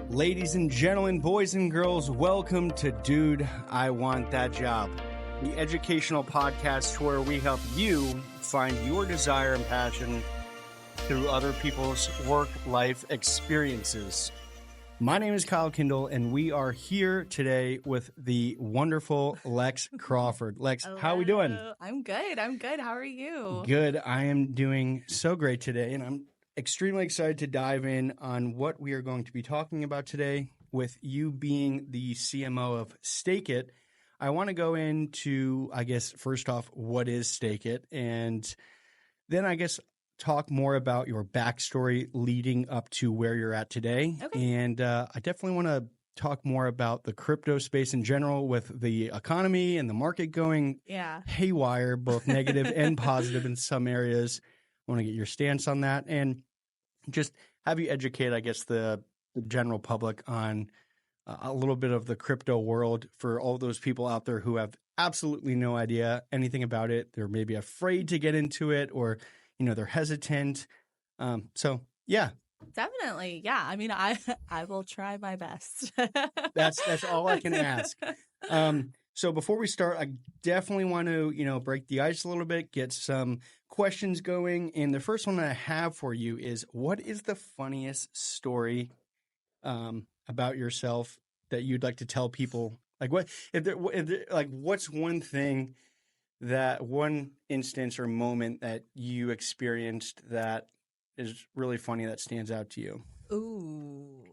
Ladies and gentlemen, boys and girls, welcome to Dude, I Want That Job, the educational podcast where we help you find your desire and passion through other people's work-life experiences. My name is Kyle Kindle, and we are here today with the wonderful Lex Crawford. Lex, Hello. How are we doing? I'm good. How are you? Good. I am doing so great today, and I'm extremely excited to dive in on what we are going to be talking about today. With you being the CMO of STAKIT, I want to go into, first off, what is STAKIT, and then talk more about your backstory leading up to where you're at today. Okay. And I definitely want to talk more about the crypto space in general, with the economy and the market going haywire, both negative and positive in some areas. I want to get your stance on that and just have you educate, the general public on a little bit of the crypto world for all those people out there who have absolutely no idea anything about it. They're maybe afraid to get into it, or they're hesitant. Definitely. Yeah. I mean, I will try my best. That's all I can ask. So before we start, I definitely want to, break the ice a little bit, get some questions going. And the first one that I have for you is, what is the funniest story about yourself that you'd like to tell people? Like, what's one thing, that one instance or moment that you experienced that is really funny, that stands out to you? Ooh,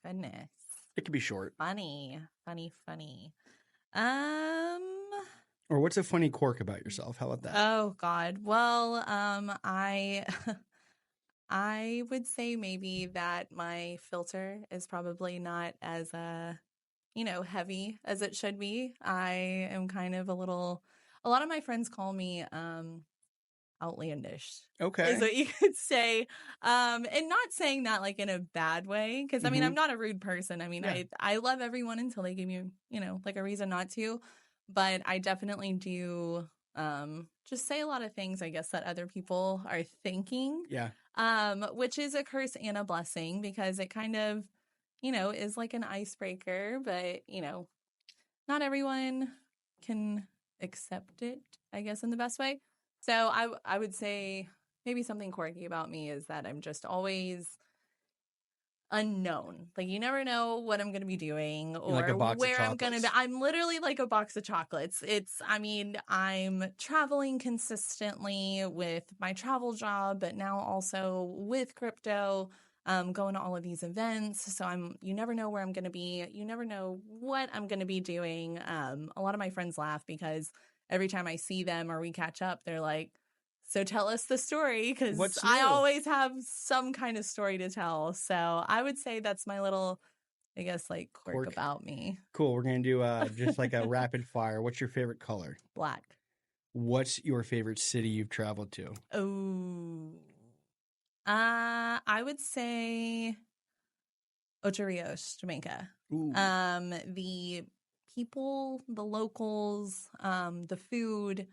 goodness. It could be short. Funny. Or what's a funny quirk about yourself? How about that? Oh God. Well, I would say maybe that my filter is probably not as heavy as it should be. I am kind of a lot of my friends call me outlandish. Okay. Is what you could say. And not saying that like in a bad way, because I mean, I'm not a rude person. I mean, I love everyone until they give me, like a reason not to. But I definitely do just say a lot of things, I guess, that other people are thinking. Yeah. Which is a curse and a blessing, because it kind of, is like an icebreaker, but, not everyone can accept it, I guess, in the best way. So I would say maybe something quirky about me is that I'm just always unknown. Like, you never know what I'm going to be doing or like where I'm going to be. I'm literally like a box of chocolates. I'm traveling consistently with my travel job, but now also with crypto, going to all of these events. So you never know where I'm going to be. You never know what I'm going to be doing. A lot of my friends laugh because every time I see them or we catch up, they're like, so tell us the story, because I always have some kind of story to tell. So I would say that's my little, I guess, like quirk about me. Cool. We're going to do just like a rapid fire. What's your favorite color? Black. What's your favorite city you've traveled to? Oh, I would say Ocho Rios, Jamaica. Ooh. The people, the locals, the food,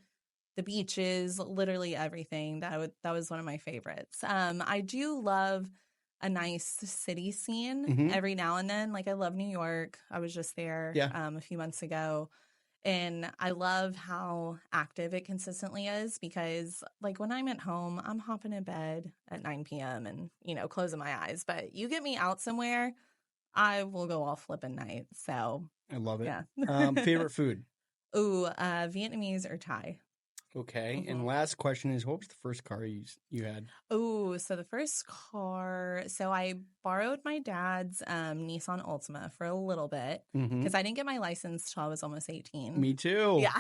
the beaches, literally everything. That was one of my favorites. I do love a nice city scene every now and then. Like, I love New York. I was just there a few months ago. And I love how active it consistently is, because like when I'm at home, I'm hopping in bed at 9 p.m. and, closing my eyes. But you get me out somewhere, I will go all flipping night. So I love it. Yeah. Favorite food? Ooh, Vietnamese or Thai. Okay. And last question is, what was the first car you had? Oh, so the first car, so I borrowed my dad's Nissan Altima for a little bit, because I didn't get my license till I was almost 18. Me too. Yeah.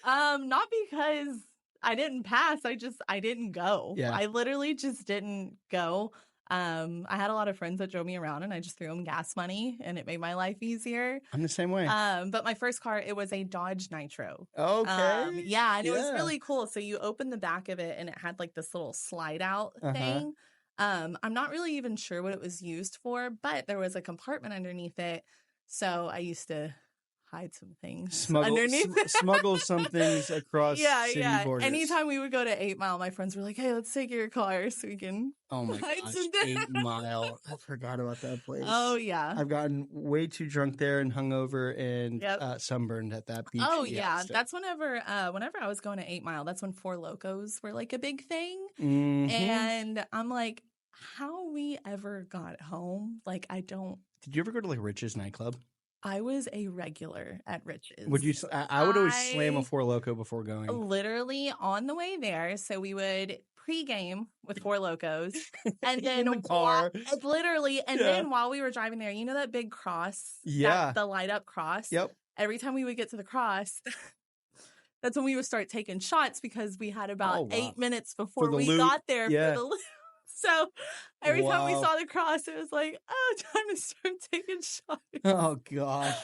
Not because I didn't pass, I didn't go. Yeah. I literally just didn't go. I had a lot of friends that drove me around, and I just threw them gas money, and it made my life easier. I'm the same way. But my first car, it was a Dodge Nitro. Okay. Yeah, and it was really cool. So you open the back of it, and it had like this little slide out thing. I'm not really even sure what it was used for, but there was a compartment underneath it. So I used to hide some things Smuggle underneath. smuggle some things across city borders. Anytime we would go to 8 Mile, my friends were like, "Hey, let's take your car so we can Oh my hide gosh, some things." 8 Mile. I forgot about that place. Oh yeah. I've gotten way too drunk there and hungover and Yep. sunburned at that beach. Oh yeah. That's whenever I was going to 8 Mile, that's when Four Locos were like a big thing. Mm-hmm. And I'm like, how we ever got home? Like, I don't. Did you ever go to like Rich's nightclub? I was a regular at Rich's. Would you? I would always slam a Four Loko before going. Literally on the way there. So we would pregame with Four Locos, and then in the car. Literally, and then while we were driving there, you know that big cross, the light up cross. Yep. Every time we would get to the cross, that's when we would start taking shots because we had about 8 minutes before we got there for the loop. So every time we saw the cross, it was like, oh, time to start taking shots. Oh gosh.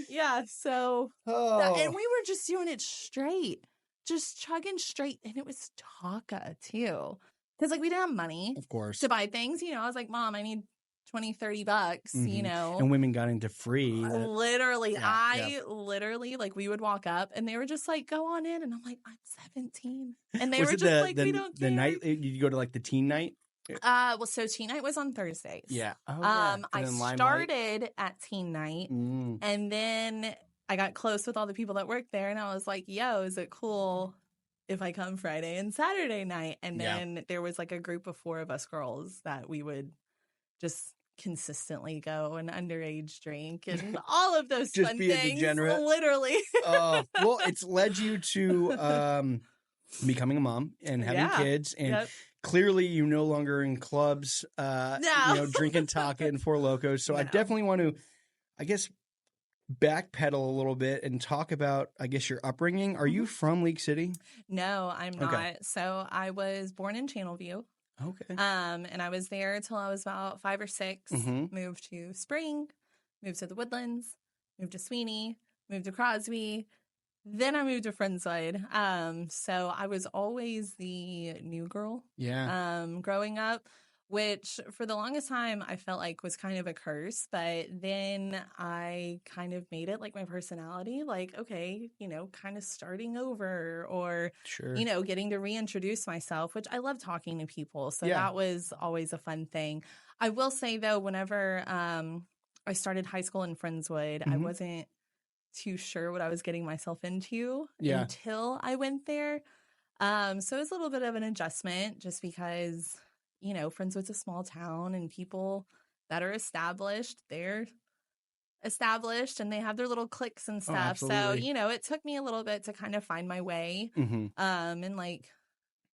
Yeah. So, and we were just doing it straight, just chugging straight, and it was Taka too, because like we didn't have money, of course, to buy things. You know, I was like, Mom, I need $20-$30. Mm-hmm. You know, and women got into free. Literally, literally like we would walk up, and they were just like, "Go on in," and I'm like, "I'm 17," and they were just like, "We don't care." The night you go to like the teen night. Well, so teen night was on Thursdays. Yeah. Oh, I started at teen night, and then I got close with all the people that worked there, and I was like, "Yo, is it cool if I come Friday and Saturday night?" And then there was like a group of 4 of us girls that we would just consistently go and underage drink and all of those just fun be things. A degenerate. Literally. Well, it's led you to becoming a mom and having kids, and clearly you no longer in clubs, drinking Taka and Four Locos. So I definitely want to, I guess, backpedal a little bit and talk about, I guess, your upbringing. Are you from League City? No, I'm not. So I was born in Channelview. Okay. And I was there till I was about 5 or 6. Moved to Spring, moved to the Woodlands, moved to Sweeney, moved to Crosby. Then I moved to Friendswood. So I was always the new girl. Yeah. Growing up, which for the longest time I felt like was kind of a curse. But then I kind of made it like my personality. Like, okay, kind of starting over, or getting to reintroduce myself, which I love talking to people. So that was always a fun thing. I will say though, whenever I started high school in Friendswood, I wasn't too sure what I was getting myself into until I went there. So it was a little bit of an adjustment just because, Friendswood's a small town and people that are established, they're established and they have their little cliques and stuff. So, it took me a little bit to kind of find my way and like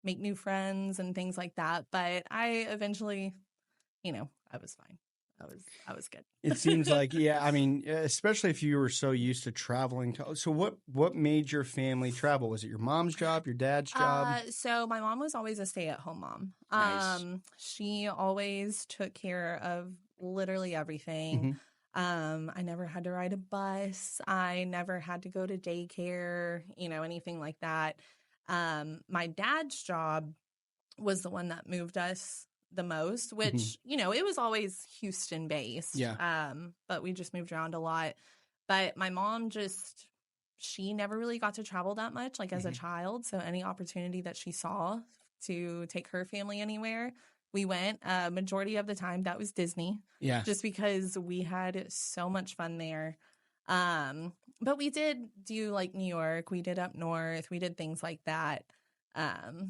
make new friends and things like that. But I eventually, I was fine. I was good. It seems like, I mean, especially if you were so used to traveling. So what made your family travel? Was it your mom's job, your dad's job? So my mom was always a stay-at-home mom. Nice. She always took care of literally everything. I never had to ride a bus. I never had to go to daycare, anything like that. My dad's job was the one that moved us the most, which, it was always Houston based. Yeah. But we just moved around a lot. But my mom she never really got to travel that much, like as a child. So any opportunity that she saw to take her family anywhere, we went. Majority of the time that was Disney. Yeah. Just because we had so much fun there. But we did do like New York, we did up north, we did things like that.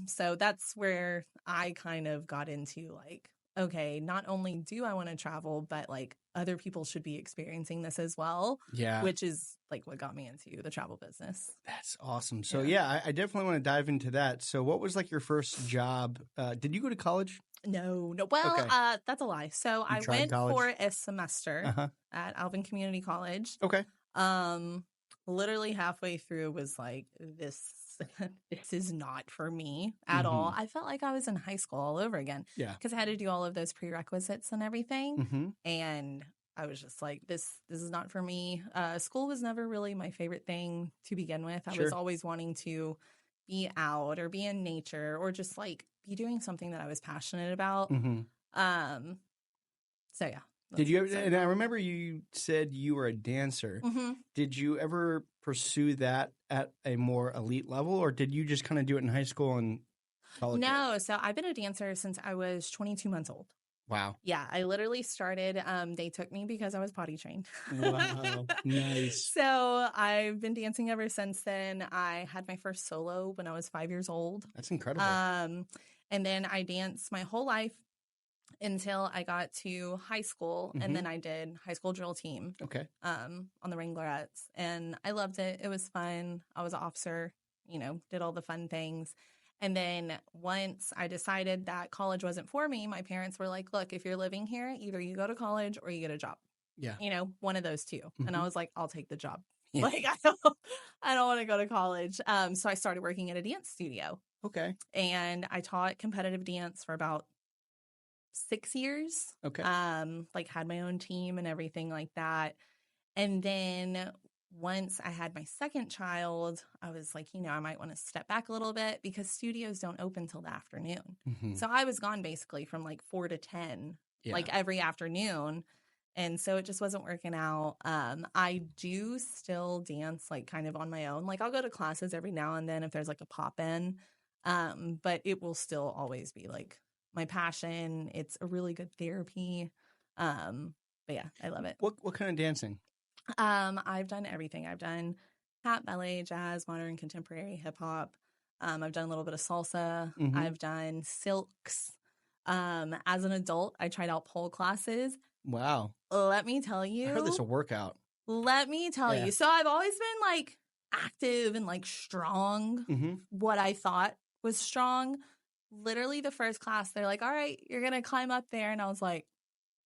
So that's where I kind of got into like, okay, not only do I want to travel, but like other people should be experiencing this as well. Yeah. Which is like what got me into the travel business. That's awesome. So I definitely want to dive into that. So what was like your first job? Did you go to college? No. Well, that's a lie. So I went for a semester at Alvin Community College. Okay. Literally halfway through was like, this is not for me at all. I felt like I was in high school all over again. Yeah. Because I had to do all of those prerequisites and everything. And I was just like, this is not for me. School was never really my favorite thing to begin with. I was always wanting to be out or be in nature or just like be doing something that I was passionate about. So yeah, Did you ever, and I remember you said you were a dancer. Mm-hmm. Did you ever pursue that at a more elite level, or did you just kind of do it in high school and call it good? No, so I've been a dancer since I was 22 months old. Wow. Yeah, I literally started, they took me because I was potty trained. Wow. Nice. So I've been dancing ever since then. I had my first solo when I was 5 years old. That's incredible. And then I danced my whole life until I got to high school, and then I did high school drill team. Okay. On the Wranglerettes, and I loved it. It was fun. I was an officer, did all the fun things. And then once I decided that college wasn't for me, my parents were like, look, if you're living here, either you go to college or you get a job. Yeah. One of those two. And I was like, I'll take the job. Yeah. Like, I don't want to go to college. So I started working at a dance studio. Okay. And I taught competitive dance for about 6 years. Okay. Like had my own team and everything like that. And then once I had my second child, I was like, I might want to step back a little bit because studios don't open till the afternoon. So I was gone basically from like 4 to 10, like every afternoon. And so it just wasn't working out. I do still dance like kind of on my own. Like I'll go to classes every now and then if there's like a pop in, but it will still always be like my passion. It's a really good therapy. But yeah, I love it. What kind of dancing? I've done everything. I've done tap, ballet, jazz, modern, contemporary, hip hop. I've done a little bit of salsa. I've done silks. As an adult, I tried out pole classes. Wow. Let me tell you. I heard this a workout. Let me tell you. So I've always been like active and like strong. What I thought was strong. Literally the first class, they're like, all right, you're going to climb up there. And I was like,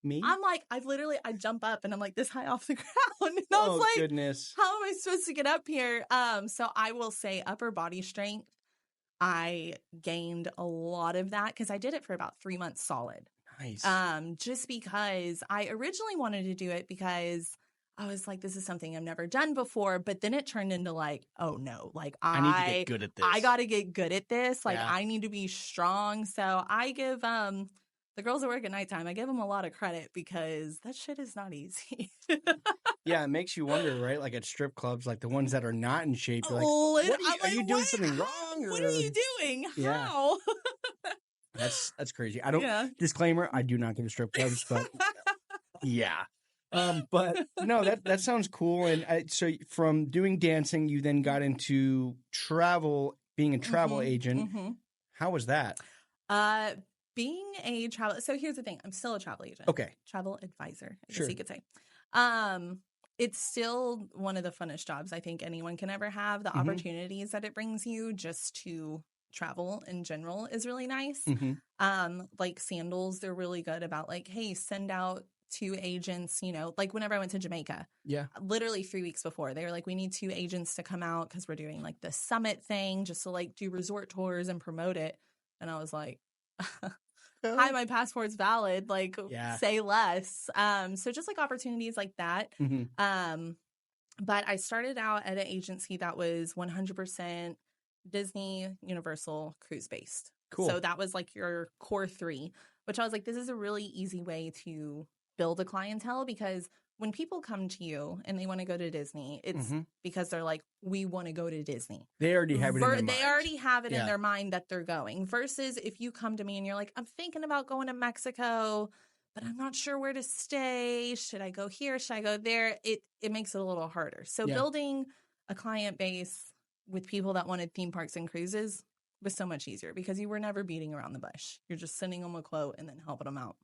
me? I'm like, I jump up and I'm like this high off the ground. And I was like, goodness. How am I supposed to get up here? So I will say upper body strength. I gained a lot of that because I did it for about 3 months solid. Nice. Just because I originally wanted to do it because I was like, this is something I've never done before. But then it turned into like, oh no, like I need to get good at this. I got to get good at this. Like I need to be strong. So I give the girls that work at nighttime, I give them a lot of credit because that shit is not easy. Yeah, it makes you wonder, right? Like at strip clubs, like the ones that are not in shape. You're like, are you doing something wrong? What are you doing? Yeah. How? That's crazy. I don't. Disclaimer: I do not go to strip clubs, but yeah. But no, that sounds cool. And so from doing dancing, you then got into travel, being a travel agent. How was that? Being a travel. So here's the thing. I'm still a travel agent. Okay. Travel advisor, I sure. guess you could say. It's still one of the funnest jobs I think anyone can ever have. The opportunities that it brings you just to travel in general is really nice. Like Sandals, they're really good about like, hey, send out 2 agents, like whenever I went to Jamaica. Yeah. Literally 3 weeks before, they were like, we need 2 agents to come out because we're doing like the summit thing just to like do resort tours and promote it. And I was like, hi, my passport's valid. Like, say less. So just like opportunities like that. But I started out at an agency that was 100% Disney, Universal, cruise based. Cool. So that was like your core 3, which I was like, this is a really easy way to build a clientele because when people come to you and they want to go to Disney, it's because they're like, we want to go to Disney. They already have it in their mind. They already have it in their mind that they're going. Versus if you come to me and you're like, I'm thinking about going to Mexico, but I'm not sure where to stay. Should I go here? Should I go there? It makes it a little harder. So building a client base with people that wanted theme parks and cruises was so much easier because you were never beating around the bush. You're just sending them a quote and then helping them out.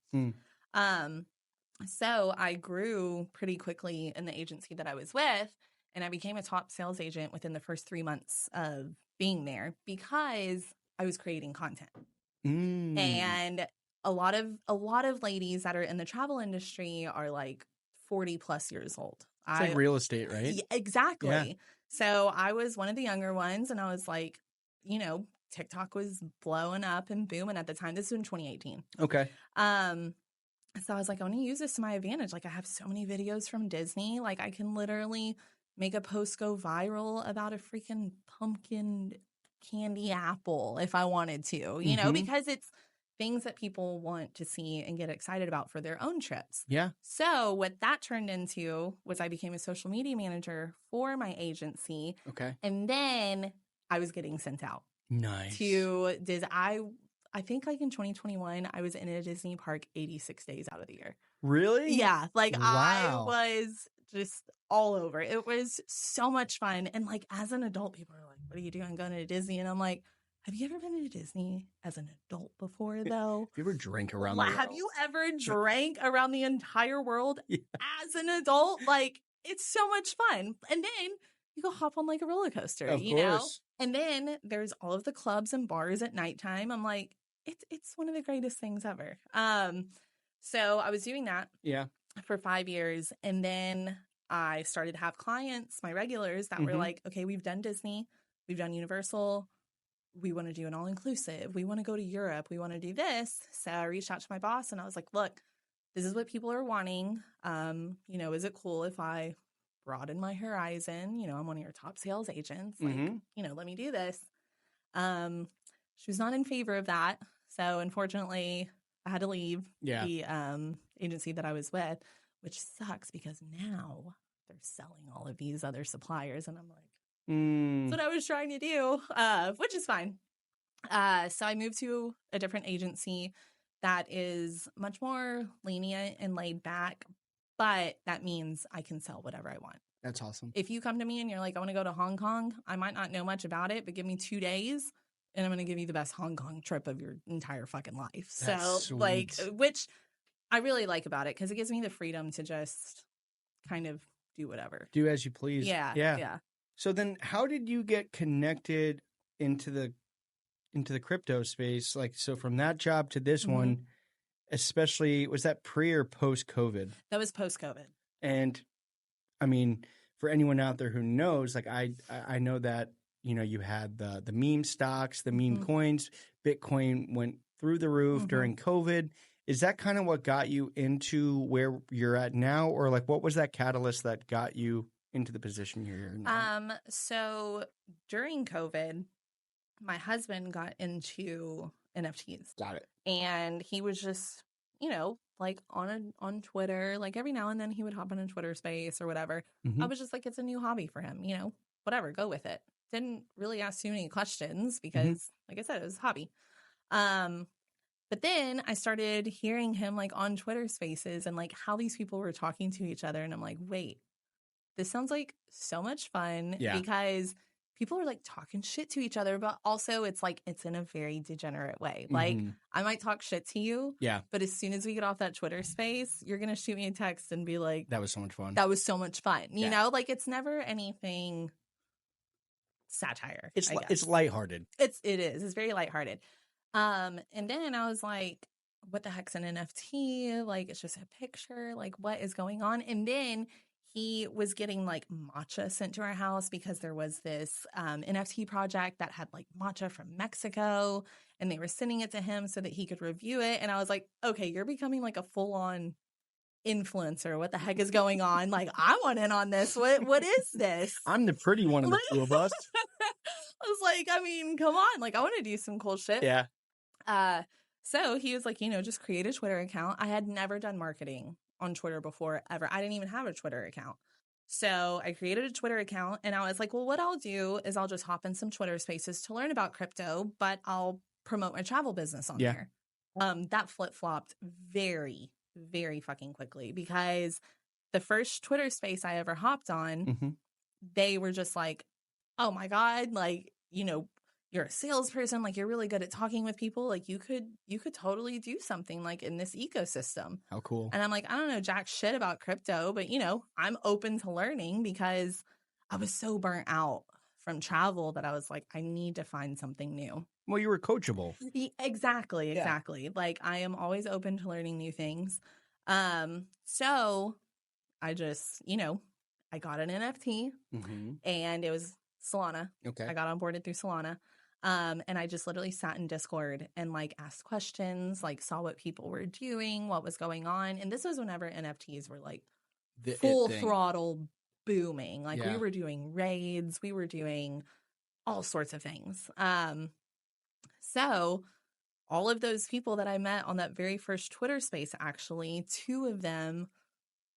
So I grew pretty quickly in the agency that I was with, and I became a top sales agent within the first 3 months of being there because I was creating content. And a lot of ladies that are in the travel industry are like 40 plus years old. It's like real estate, right? Yeah, exactly. Yeah. So I was one of the younger ones, and I was like, TikTok was blowing up and booming at the time. This was in 2018. Okay. So I was like, I want to use this to my advantage. Like, I have so many videos from Disney. Like, I can literally make a post go viral about a freaking pumpkin candy apple if I wanted to, because things that people want to see and get excited about for their own trips. Yeah. So what that turned into was I became a social media manager for my agency. Okay. And then I was getting sent out Nice. to I think like in 2021, I was in a Disney park 86 days out of the year. Really? Yeah. Like Wow. I was just all over. It was so much fun. And like as an adult, people are like, what are you doing going to Disney? And I'm like, have you ever been to Disney as an adult before though? Have you ever drank around the world? Have you ever drank around the entire world Yeah. as an adult? Like it's so much fun. And then you go hop on like a roller coaster, Of you know? course. And then there's all of the clubs and bars at nighttime. I'm like, it's one of the greatest things ever. So I was doing that Yeah. for 5 years. And then I started to have clients, my regulars that were like, okay, we've done Disney, we've done Universal. We want to do an all-inclusive. We want to go to Europe. We want to do this. So I reached out to my boss and I was like, look, this is what people are wanting. You know, is it cool if I broaden my horizon? You know, I'm one of your top sales agents. Like, you know, let me do this. She was not in favor of that. So unfortunately, I had to leave the agency that I was with, which sucks because now they're selling all of these other suppliers. And I'm like, that's what I was trying to do, which is fine. So I moved to a different agency that is much more lenient and laid back, but that means I can sell whatever I want. That's awesome. If you come to me and you're like, I want to go to Hong Kong, I might not know much about it, but give me 2 days and I'm going to give you the best Hong Kong trip of your entire fucking life. That's so sweet. Like, which I really like about it because it gives me the freedom to just kind of do whatever. Do as you please. Yeah. So then how did you get connected into the crypto space? Like, so from that job to this one, especially, was that pre or post COVID? That was post COVID. And I mean, for anyone out there who knows, like I know that, you know, you had the meme stocks, the meme coins, Bitcoin went through the roof during COVID. Is that kind of what got you into where you're at now? Or like, what was that catalyst that got you into the position you're in now? So during COVID, my husband got into NFTs. Got it. And he was just, you know, like on Twitter, like every now and then he would hop on a Twitter space or whatever. I was just like, it's a new hobby for him, you know, whatever, go with it. Didn't really ask too many questions because, like I said, it was a hobby. But then I started hearing him like on Twitter spaces and like how these people were talking to each other. And I'm like, wait, this sounds like so much fun because people are like talking shit to each other, but also it's like, it's in a very degenerate way. Like I might talk shit to you, but as soon as we get off that Twitter space, you're going to shoot me a text and be like, that was so much fun. That was so much fun. You know, like it's never anything satire. It's lighthearted. It is. It's very lighthearted. And then I was like, what the heck's an NFT? Like, it's just a picture. Like, what is going on? And then he was getting like matcha sent to our house because there was this NFT project that had like matcha from Mexico and they were sending it to him so that he could review it. And I was like, okay, you're becoming like a full on influencer. What the heck is going on? Like, I want in on this. What is this? I'm the pretty one of the two of us. I was like, I mean, come on. Like, I want to do some cool shit. Yeah. So he was like, you know, just create a Twitter account. I had never done marketing on Twitter before, ever. I didn't even have a Twitter account. So I created a Twitter account and I was like, well, what I'll do is I'll just hop in some Twitter spaces to learn about crypto, but I'll promote my travel business on there. That flip-flopped very, very fucking quickly because the first Twitter space I ever hopped on, they were just like, oh my God, like, you know, you're a salesperson, like you're really good at talking with people. Like you could totally do something like in this ecosystem. How cool. And I'm like, I don't know jack shit about crypto, but you know, I'm open to learning because I was so burnt out from travel that I was like, I need to find something new. Well, you were coachable. Exactly. Like I am always open to learning new things. So I just, you know, I got an NFT and it was Solana. Okay. I got onboarded through Solana. And I just literally sat in Discord and like asked questions, like saw what people were doing, what was going on. And this was whenever NFTs were like full throttle booming. Like we were doing raids, we were doing all sorts of things. So all of those people that I met on that very first Twitter space, actually, 2 of them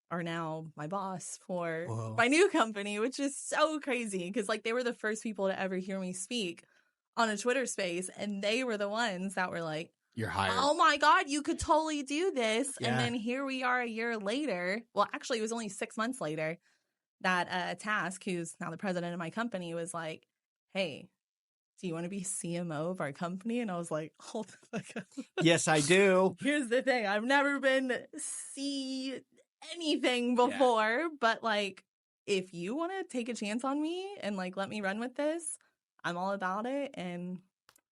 are now my boss for Whoa. my new company, which is so crazy because like they were the first people to ever hear me speak on a Twitter space, and they were the ones that were like, You're hired. oh my God, you could totally do this. Yeah. And then here we are a year later. Well, actually, it was only 6 months later that Task, who's now the president of my company, was like, hey, do you want to be CMO of our company? And I was like, hold the fuck up. Yes, I do. Here's the thing. I've never been anything before, but like, if you want to take a chance on me and like let me run with this, I'm all about it. And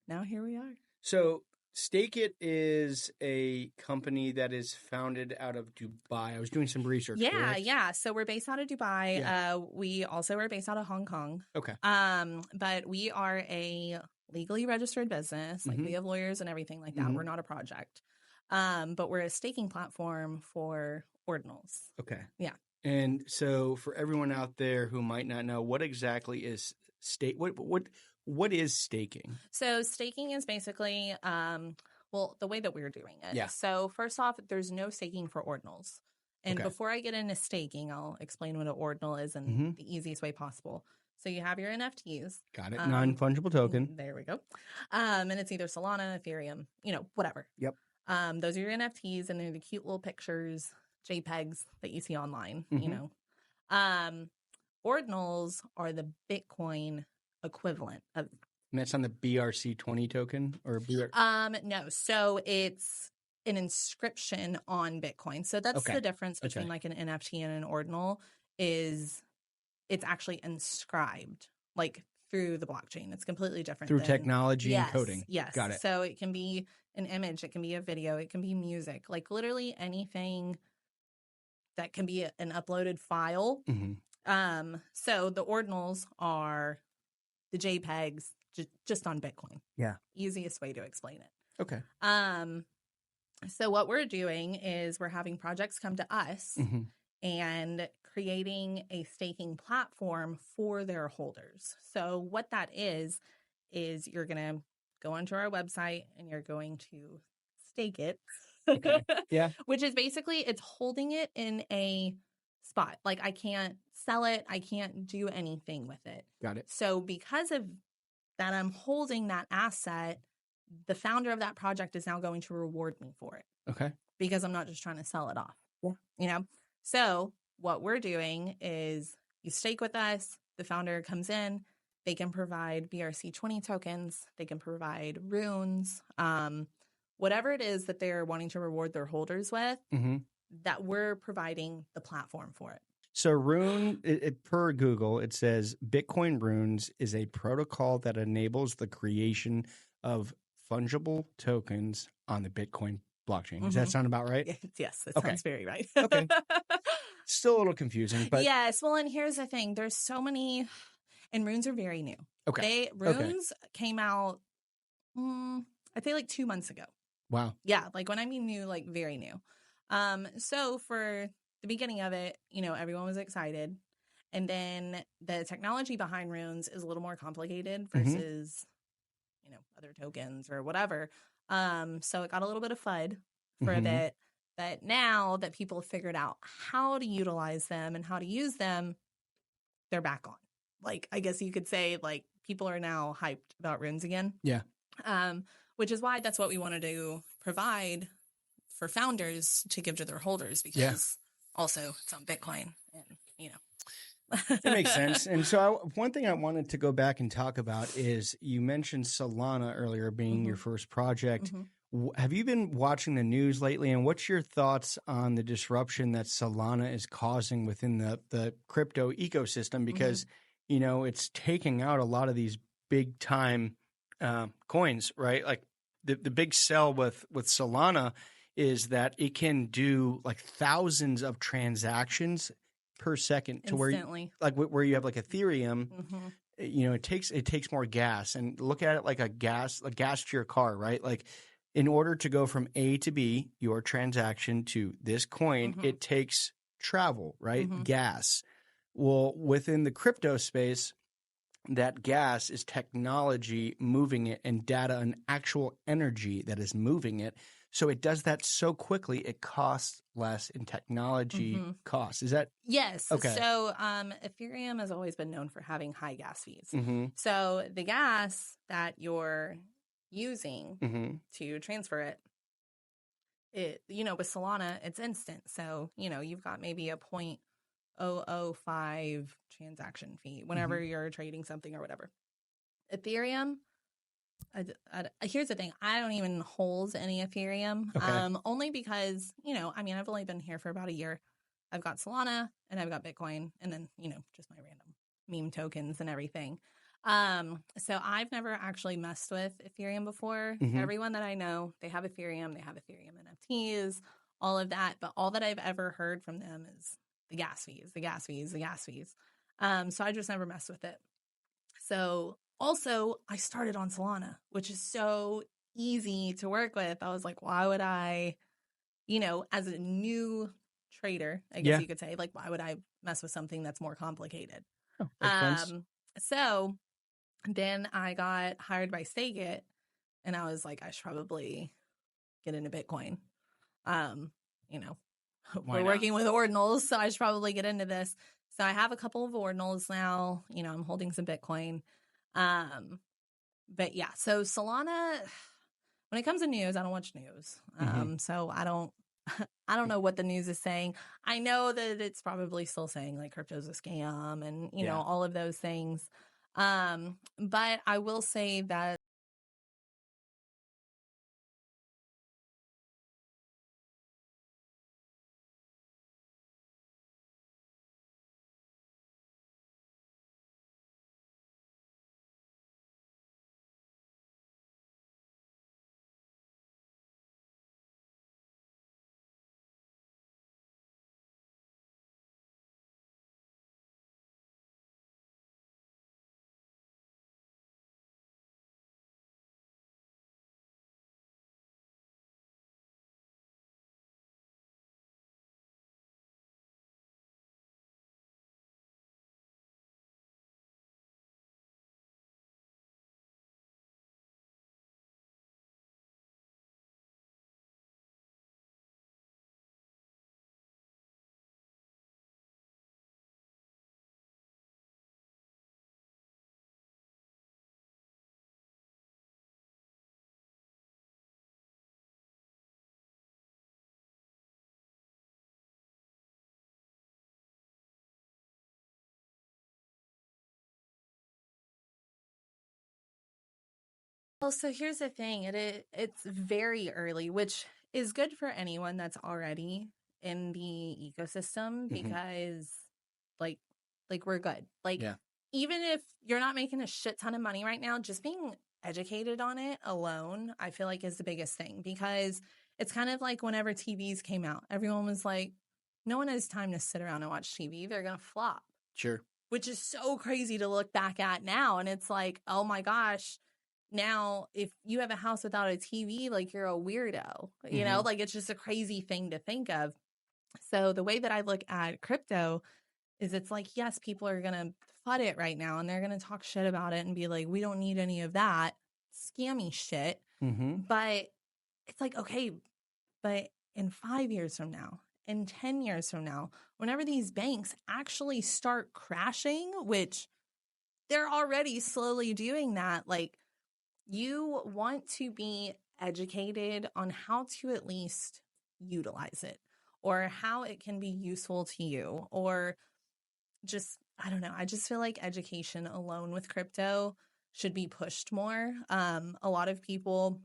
now here we are. So STAKIT is a company that is founded out of Dubai. I was doing some research. Correct? Yeah. So we're based out of Dubai. Yeah. We also are based out of Hong Kong. Okay. But we are a legally registered business. Like we have lawyers and everything like that. We're not a project. But we're a staking platform for ordinals. Okay. Yeah. And so for everyone out there who might not know, what exactly is what is staking? So staking is basically, well, the way that we're doing it. Yeah. So first off, there's no staking for ordinals. And Okay. before I get into staking, I'll explain what an ordinal is in the easiest way possible. So you have your NFTs. Got it. Non-fungible token. There we go. And it's either Solana, Ethereum, whatever. Yep. Those are your NFTs, and they're the cute little pictures, JPEGs that you see online, Ordinals are the Bitcoin equivalent of. And that's on the BRC20 token or No. So it's an inscription on Bitcoin. So that's the difference between like an NFT and an ordinal is it's actually inscribed like through the blockchain. It's completely different. Through technology and coding. Yes. Got it. So it can be an image, it can be a video, it can be music, like literally anything that can be an uploaded file. So the ordinals are the JPEGs just on Bitcoin. Yeah. Easiest way to explain it. Okay. So what we're doing is we're having projects come to us and creating a staking platform for their holders. So what that is you're going to go onto our website and you're going to stake it. Okay. Yeah. Which is basically it's holding it in a spot. Like I can't sell it. I can't do anything with it. Got it. So because of that, I'm holding that asset. The founder of that project is now going to reward me for it. Okay. Because I'm not just trying to sell it off. Yeah. So what we're doing is you stake with us. The founder comes in. They can provide BRC20 tokens. They can provide runes. Whatever it is that they're wanting to reward their holders with, that we're providing the platform for it. So Rune, per Google, it says Bitcoin Runes is a protocol that enables the creation of fungible tokens on the Bitcoin blockchain. Does that sound about right? Yes, that sounds very right. Okay. Still a little confusing, but yes. Well, and here's the thing: there's so many, and runes are very new. Okay. Runes came out, I'd say like 2 months ago. Wow. Yeah, like when I mean new, like very new. So for the beginning of it, everyone was excited. And then the technology behind runes is a little more complicated versus, other tokens or whatever. So it got a little bit of FUD for a bit. But now that people have figured out how to utilize them and how to use them, they're back on. Like, I guess you could say, like, people are now hyped about runes again. Yeah. Which is why that's what we wanted to provide for founders to give to their holders because also it's on Bitcoin and, That makes sense. And so one thing I wanted to go back and talk about is you mentioned Solana earlier being your first project. Have you been watching the news lately? And what's your thoughts on the disruption that Solana is causing within the crypto ecosystem? Because, it's taking out a lot of these big time coins, right? Like the big sell with Solana is that it can do like thousands of transactions per second to where you have like Ethereum, it takes more gas. And look at it like a gas to your car, right? Like in order to go from A to B, your transaction to this coin, it takes travel, right? Gas. Well, within the crypto space, that gas is technology moving it and data and actual energy that is moving it. So it does that so quickly, it costs less in technology costs. Is that Yes. okay? So Ethereum has always been known for having high gas fees. Mm-hmm. So the gas that you're using Mm-hmm. to transfer it, with Solana, it's instant. So, you've got maybe a 0.005 transaction fee whenever you're trading something or whatever. Ethereum, here's the thing. I don't even hold any Ethereum, only because, I've only been here for about a year. I've got Solana and I've got Bitcoin and then, just my random meme tokens and everything. So I've never actually messed with Ethereum before. Everyone that I know, they have Ethereum NFTs, all of that. But all that I've ever heard from them is the gas fees. So I just never messed with it. So also I started on Solana, which is so easy to work with. I was like, why would I, as a new trader, I guess you could say, like, why would I mess with something that's more complicated? Makes sense. So then I got hired by STAKIT, and I was like, I should probably get into Bitcoin. We're working with ordinals, so I should probably get into this. So I have a couple of ordinals now. I'm holding some Bitcoin. But yeah, so Solana, when it comes to news, I don't watch news. So I don't know what the news is saying. I know that it's probably still saying like crypto's a scam and, all of those things. But I will say that well, so here's the thing. It's very early, which is good for anyone that's already in the ecosystem because like we're good. Like even if you're not making a shit ton of money right now, just being educated on it alone, I feel like is the biggest thing because it's kind of like whenever TVs came out, everyone was like, no one has time to sit around and watch TV. They're going to flop. Sure. Which is so crazy to look back at now. And it's like, oh my gosh, now if you have a house without a TV, like you're a weirdo, like it's just a crazy thing to think of. So the way that I look at crypto is it's like, yes, people are going to FUD it right now and they're going to talk shit about it and be like, we don't need any of that scammy shit. But it's like, okay, but in 5 years from now, in 10 years from now, whenever these banks actually start crashing, which they're already slowly doing that, like you want to be educated on how to at least utilize it or how it can be useful to you or just, I don't know. I just feel like education alone with crypto should be pushed more. A lot of people,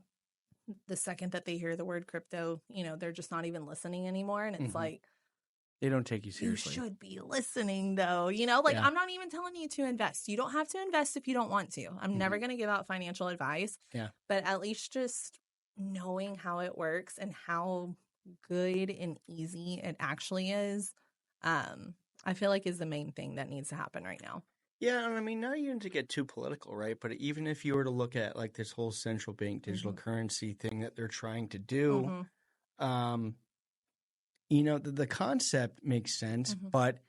the second that they hear the word crypto, they're just not even listening anymore. And it's like, they don't take you seriously. You should be listening though. I'm not even telling you to invest. You don't have to invest if you don't want to. I'm never going to give out financial advice. Yeah. But at least just knowing how it works and how good and easy it actually is, I feel like is the main thing that needs to happen right now. Yeah, and I mean, not even to get too political, right? But even if you were to look at like this whole central bank digital currency thing that they're trying to do, the concept makes sense, but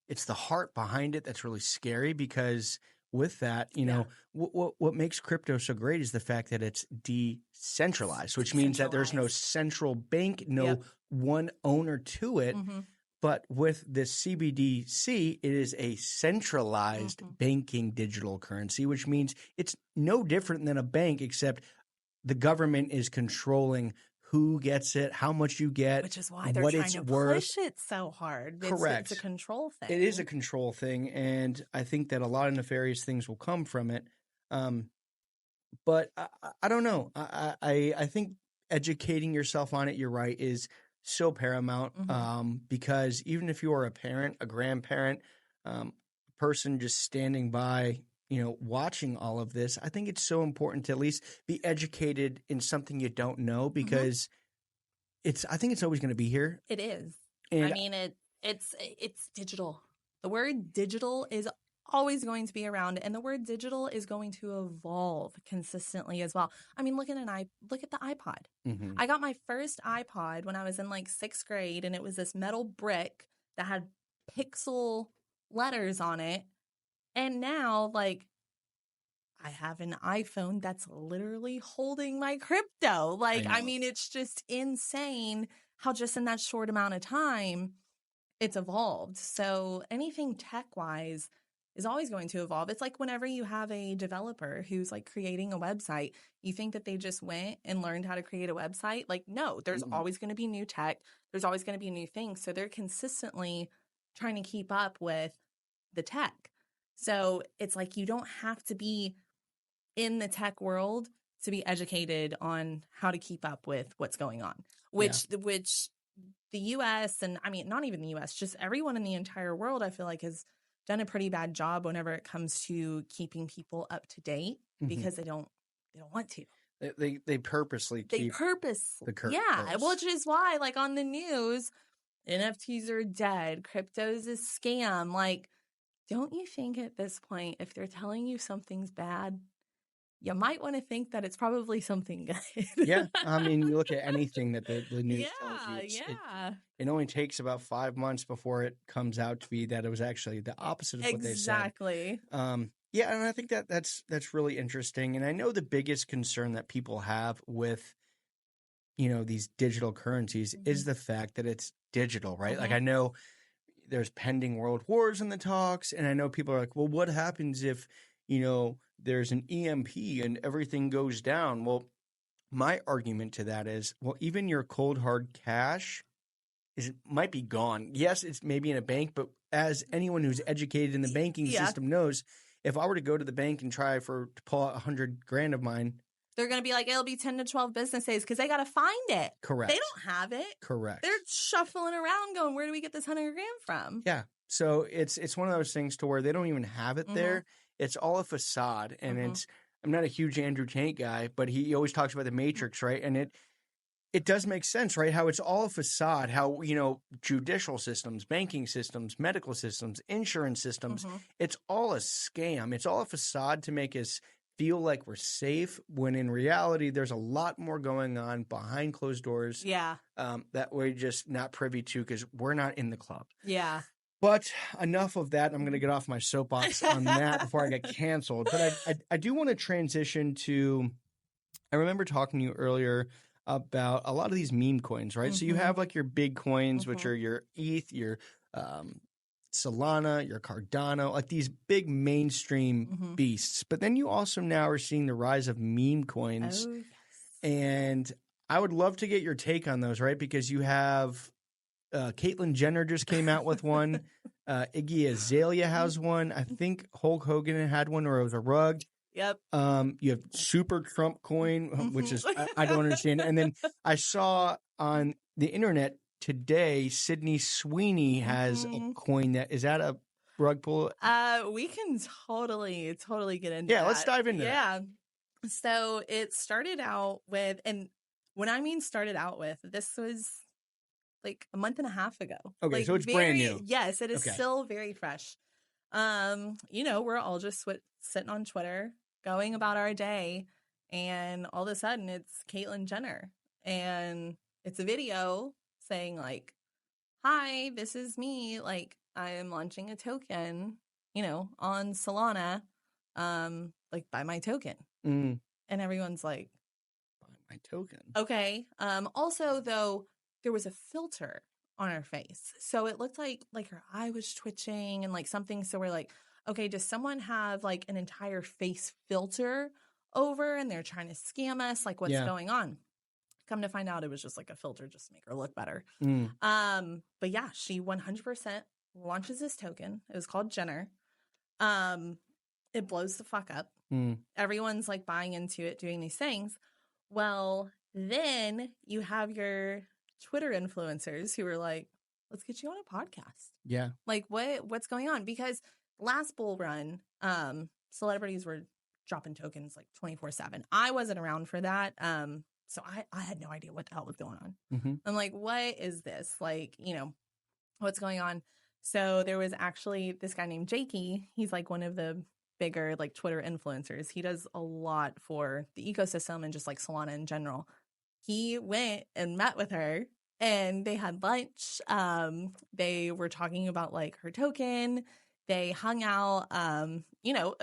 it's the heart behind it that's really scary because with that, what makes crypto so great is the fact that it's decentralized, which means that there's no central bank, no one owner to it. Mm-hmm. But with this CBDC, it is a centralized banking digital currency, which means it's no different than a bank, except the government is controlling who gets it, how much you get, which is why they're what trying it's to worth. push it so hard. Correct. It's a control thing. It is a control thing, and I think that a lot of nefarious things will come from it. But I don't know. I think educating yourself on it, you're right, is so paramount, because even if you are a parent, a grandparent, person just standing by, watching all of this, I think it's so important to at least be educated in something you don't know, because I think it's always going to be here. It is. And I mean, it's digital. The word digital is always going to be around, and the word digital is going to evolve consistently as well. I mean, look at the iPod. I got my first iPod when I was in like 6th grade, and it was this metal brick that had pixel letters on it. And now, like, I have an iPhone that's literally holding my crypto. Like, I mean, it's just insane how just in that short amount of time it's evolved. So anything tech-wise is always going to evolve. It's like whenever you have a developer who's like creating a website, you think that they just went and learned how to create a website. Like, no, there's always going to be new tech. There's always going to be new things. So they're consistently trying to keep up with the tech. So it's like you don't have to be in the tech world to be educated on how to keep up with what's going on, which the U.S. and I mean, not even the U.S., just everyone in the entire world, I feel like has done a pretty bad job whenever it comes to keeping people up to date, because they don't want to. They purposely keep the current yeah, which is why, like, on the news, NFTs are dead, crypto's a scam. Like, don't you think at this point, if they're telling you something's bad, you might want to think that it's probably something good. Yeah. I mean, you look at anything that the news tells you. It only takes about 5 months before it comes out to be that it was actually the opposite of what they said. Exactly. Yeah, and I think that's really interesting. And I know the biggest concern that people have with, these digital currencies is the fact that it's digital, right? Like, I know there's pending world wars in the talks, and I know people are like, well, what happens if, there's an EMP and everything goes down? Well, my argument to that is, well, even your cold hard cash might be gone. Yes, it's maybe in a bank, but as anyone who's educated in the banking system knows, if I were to go to the bank and try to pull out $100,000 of mine, they're going to be like, it'll be 10 to 12 business days because they got to find it. Correct. They don't have it. Correct. They're shuffling around going, where do we get this $100,000 from? Yeah. So it's one of those things to where they don't even have it there. It's all a facade. And I'm not a huge Andrew Tate guy, but he always talks about the Matrix, right? And it does make sense, right? How it's all a facade, how, judicial systems, banking systems, medical systems, insurance systems, it's all a scam. It's all a facade to make us feel like we're safe, when in reality, there's a lot more going on behind closed doors. Yeah. That we're just not privy to because we're not in the club. Yeah. But enough of that. I'm going to get off my soapbox on that before I get canceled. But I do want to transition to, I remember talking to you earlier about a lot of these meme coins, right? So you have like your big coins, which are your ETH, your Solana, your Cardano, like these big mainstream beasts. But then you also now are seeing the rise of meme coins. Oh, yes. And I would love to get your take on those, right? Because you have Caitlyn Jenner just came out with one. Iggy Azalea has one. I think Hulk Hogan had one, or it was a rug. Yep. You have Super Trump coin, which is I don't understand. And then I saw on the internet today, Sydney Sweeney has a coin that is that a rug pull? We can totally get into that. Yeah, let's dive into that. Yeah. So it started out with, and when I mean started out with, this was like a month and a half ago. Okay, like so it's brand new. Yes, it is still very fresh. We're all just sitting on Twitter, going about our day, and all of a sudden it's Caitlyn Jenner, and it's a video saying like, "Hi, this is me. Like, I am launching a token, on Solana. like buy my token. Mm. And everyone's like, Buy my token. okay. Also though, there was a filter on her face. So it looked like her eye was twitching and like something. So we're like, okay, does someone have like an entire face filter over and they're trying to scam us? Like what's going on? Come to find out it was just like a filter just to make her look better. Mm. But yeah, she 100% launches this token. It was called Jenner. It blows the fuck up. Mm. Everyone's like buying into it, doing these things. Well, then you have your Twitter influencers who are like, let's get you on a podcast. Yeah. Like what's going on? Because last bull run, celebrities were dropping tokens like 24/7. I wasn't around for that. So I had no idea what the hell was going on. Mm-hmm. I'm like, what is this? Like, what's going on? So there was actually this guy named Jakey. He's like one of the bigger like Twitter influencers. He does a lot for the ecosystem and just like Solana in general. He went and met with her and they had lunch. They were talking about like her token. They hung out, a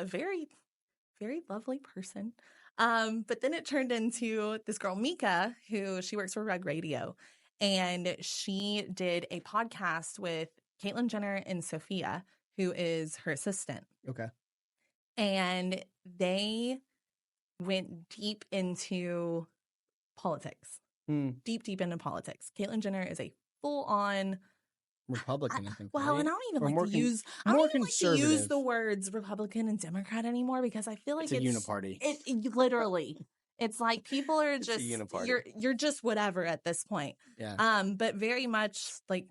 very, very lovely person. But then it turned into this girl, Mika, who she works for Rug Radio. And she did a podcast with Caitlyn Jenner and Sophia, who is her assistant. Okay. And they went deep into politics. Deep into politics. Caitlyn Jenner is a full-on Republican, I think. Well, right? and I don't even Or like to use the words Republican and Democrat anymore because I feel like it's a uniparty. It literally, it's like people are just you're just whatever at this point. Yeah. But very much like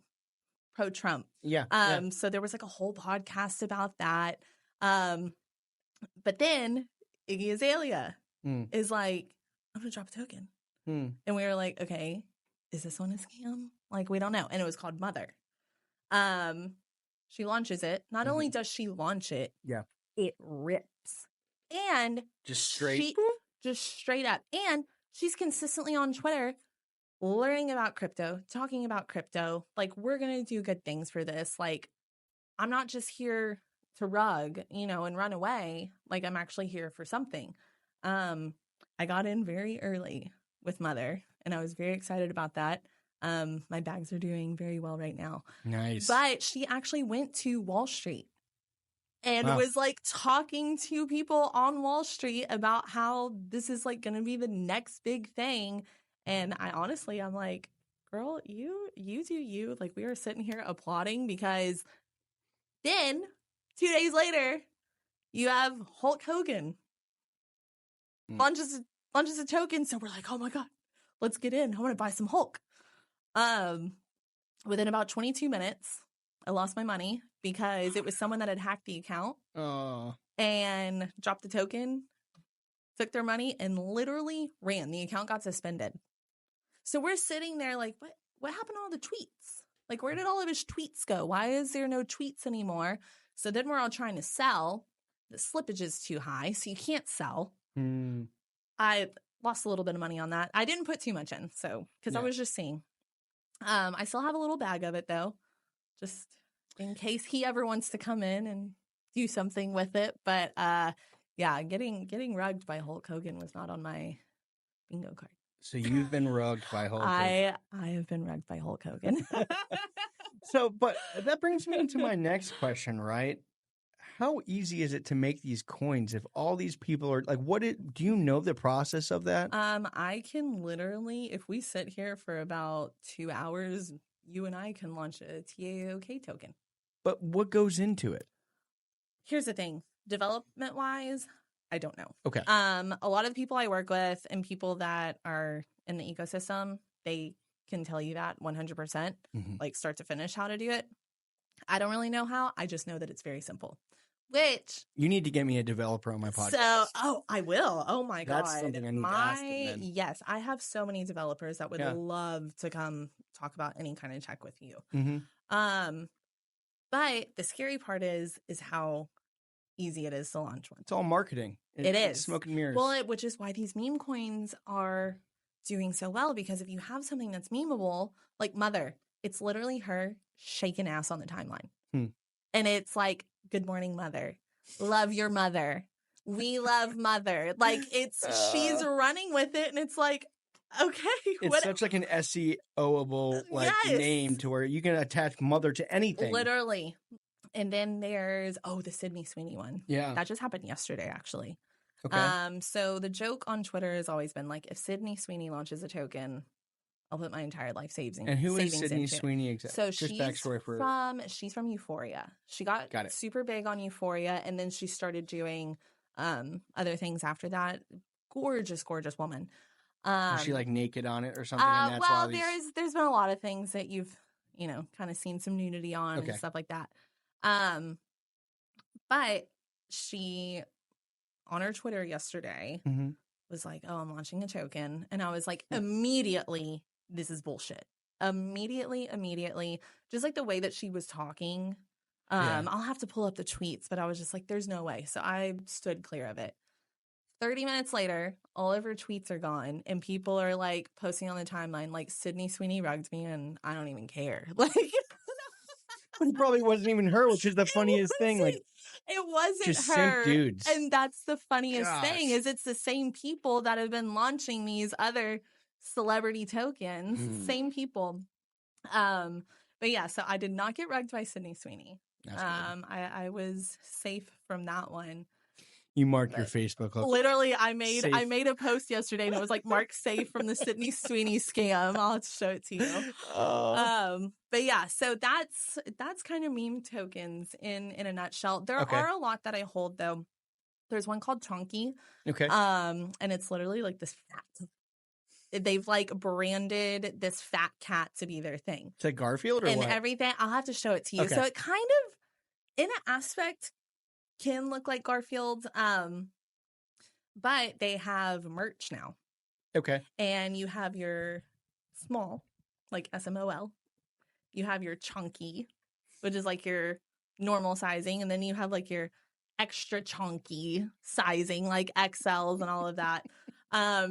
pro-Trump. Yeah. So there was like a whole podcast about that. But then Iggy Azalea is like, I'm gonna drop a token. And we were like, okay, is this one a scam? Like, we don't know. And it was called Mother. She launches it. Not only does she launch it, it rips. And just straight up. And she's consistently on Twitter learning about crypto, talking about crypto. Like, we're going to do good things for this. Like, I'm not just here to rug, and run away. Like, I'm actually here for something. I got in very early with Mother, and I was very excited about that. My bags are doing very well right now. Nice. But she actually went to Wall Street and was like talking to people on Wall Street about how this is like going to be the next big thing. And I'm like, girl, you do you. Like, we are sitting here applauding because then 2 days later, you have Hulk Hogan launches a token. So we're like, oh my God, let's get in. I want to buy some Hulk. Within about 22 minutes, I lost my money because it was someone that had hacked the account and dropped the token, took their money, and literally ran. The account got suspended. So we're sitting there like, what happened to all the tweets? Like, where did all of his tweets go? Why is there no tweets anymore? So then we're all trying to sell. The slippage is too high, so you can't sell. I lost a little bit of money on that. I didn't put too much in, because I was just seeing. I still have a little bag of it, though, just in case he ever wants to come in and do something with it. But, getting rugged by Hulk Hogan was not on my bingo card. So you've been rugged by Hulk Hogan. I have been rugged by Hulk Hogan. But that brings me into my next question, right? How easy is it to make these coins if all these people are like, do you know the process of that? I can literally, if we sit here for about 2 hours, you and I can launch a DIWTJ token. But what goes into it? Here's the thing. Development wise, I don't know. Okay. A lot of the people I work with and people that are in the ecosystem, they can tell you that 100%, like start to finish how to do it. I don't really know how. I just know that it's very simple. Which you need to get me a developer on my podcast. So, I will. Oh my God. That's something I need to ask them then. Yes, I have so many developers that would love to come talk about any kind of tech with you. But the scary part is how easy it is to launch one. It's all marketing. It is. It's smoke and mirrors. Well, which is why these meme coins are doing so well, because if you have something that's memeable, like Mother, it's literally her shaking ass on the timeline. And it's like, good morning, Mother. Love your mother. We love mother. Like she's running with it, and it's like, okay, it's such like an SEO-able like name to where you can attach mother to anything. Literally. And then there's the Sydney Sweeney one. Yeah. That just happened yesterday, actually. Okay. So the joke on Twitter has always been like, if Sydney Sweeney launches a token, I'll put my entire life savings. And who is Sydney Sweeney exactly? So she's from Euphoria. She got super big on Euphoria, and then she started doing other things after that. Gorgeous, gorgeous woman. Was she like naked on it or something? And that's there's been a lot of things that you've kind of seen some nudity on and stuff like that. But she on her Twitter yesterday was like, "Oh, I'm launching a token," and I was like, immediately, this is bullshit. Immediately, just like the way that she was talking. I'll have to pull up the tweets, but I was just like, "There's no way." So I stood clear of it. 30 minutes later, all of her tweets are gone, and people are like posting on the timeline, like, Sydney Sweeney rugged me, and I don't even care. Like, it probably wasn't even her, which is the funniest thing. Like, it wasn't just her, simp dudes. And that's the funniest thing is it's the same people that have been launching these other celebrity tokens, same people. But yeah, so I did not get rugged by Sydney Sweeney. I was safe from that one. You mark your Facebook. Literally, I made a post yesterday and it was like, "Mark safe from the Sydney Sweeney scam." I'll have to show it to you. But yeah, so that's kind of meme tokens in a nutshell. There are a lot that I hold though. There's one called Chunky. Okay. And it's literally like this fat. They've like branded this fat cat to be their thing. It's like Garfield or and what? Everything. I'll have to show it to you. So it kind of, in an aspect, can look like Garfield, but they have merch now. Okay. And you have your small, like SMOL. You have your chunky, which is like your normal sizing. And then you have like your extra chunky sizing, like XLs and all of that.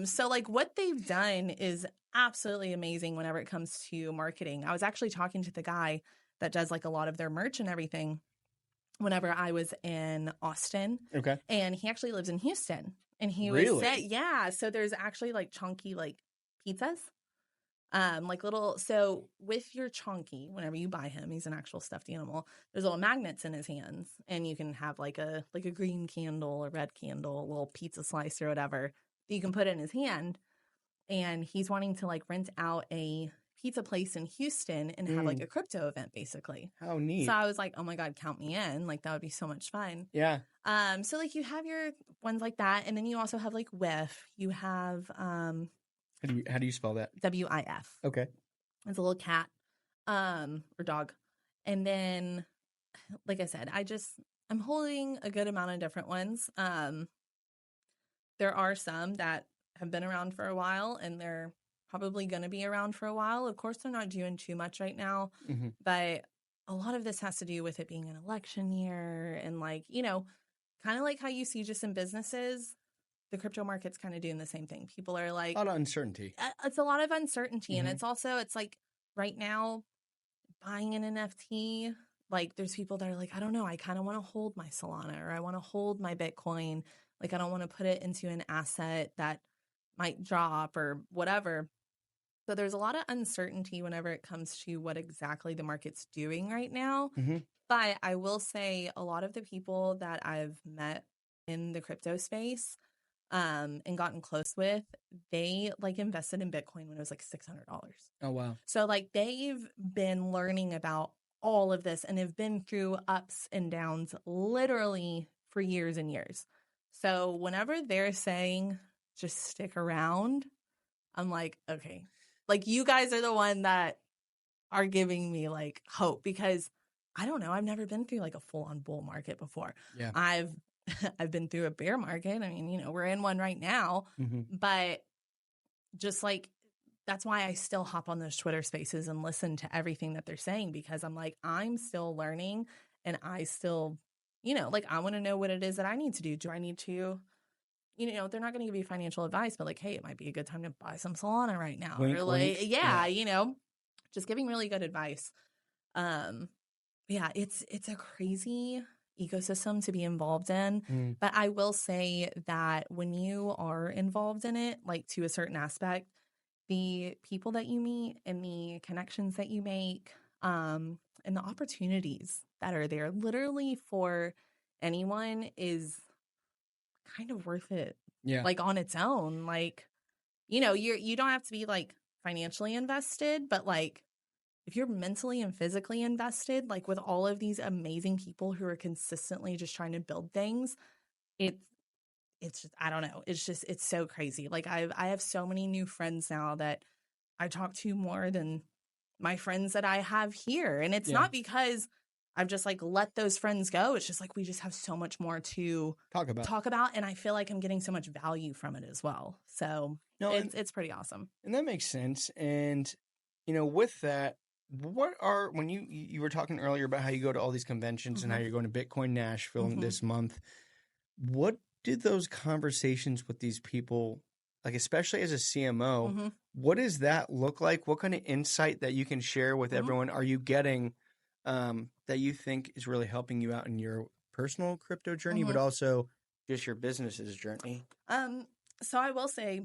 So like what they've done is absolutely amazing whenever it comes to marketing. I was actually talking to the guy that does like a lot of their merch and everything whenever I was in Austin. Okay. And he actually lives in Houston. And he was saying, so there's actually like chunky like pizzas. Like little, so with your chunky, whenever you buy him, he's an actual stuffed animal. There's little magnets in his hands, and you can have like a green candle, a red candle, a little pizza slice or whatever that you can put in his hand. And he's wanting to like rent out a pizza place in Houston and have like a crypto event, basically. How neat! So I was like, oh my god, count me in! Like that would be so much fun. Yeah. So like you have your ones like that, and then you also have like WIF. You have How do you spell that? WIF. Okay. It's a little cat, or dog. And then, like I said, I'm holding a good amount of different ones. There are some that have been around for a while, and they're probably going to be around for a while. Of course, they're not doing too much right now, but a lot of this has to do with it being an election year and like, kind of like how you see just in businesses. The crypto market's kind of doing the same thing. People are like... A lot of uncertainty. It's a lot of uncertainty. And it's like right now, buying an NFT, like there's people that are like, I don't know, I kind of want to hold my Solana or I want to hold my Bitcoin. Like I don't want to put it into an asset that might drop or whatever. So there's a lot of uncertainty whenever it comes to what exactly the market's doing right now. But I will say a lot of the people that I've met in the crypto space and gotten close with, they like invested in Bitcoin when it was like $600. Oh, wow. So like they've been learning about all of this and have been through ups and downs literally for years and years. So whenever they're saying just stick around, I'm like, okay, like you guys are the one that are giving me like hope, because I don't know, I've never been through like a full on bull market before. Yeah. I've been through a bear market. I mean, we're in one right now, but just like, that's why I still hop on those Twitter spaces and listen to everything that they're saying, because I'm like, I'm still learning and I still, like I want to know what it is that I need to do. Do I need to, they're not going to give you financial advice, but like, hey, it might be a good time to buy some Solana right now. Wink, or like, wink. yeah, just giving really good advice. Yeah, it's a crazy ecosystem to be involved in. Mm. But I will say that when you are involved in it, like to a certain aspect, the people that you meet and the connections that you make, and the opportunities that are there literally for anyone is kind of worth it. Yeah. Like on its own. Like, you don't have to be like financially invested, but like if you're mentally and physically invested, like with all of these amazing people who are consistently just trying to build things, it's just, I don't know. It's so crazy. Like I have so many new friends now that I talk to more than my friends that I have here. And it's not because I've just like let those friends go. It's just like we just have so much more to talk about. And I feel like I'm getting so much value from it as well. So it's pretty awesome. And that makes sense. And, with that, when you were talking earlier about how you go to all these conventions and how you're going to Bitcoin Nashville this month, what did those conversations with these people, like especially as a CMO, what does that look like? What kind of insight that you can share with everyone are you getting that you think is really helping you out in your personal crypto journey, but also just your business's journey? So I will say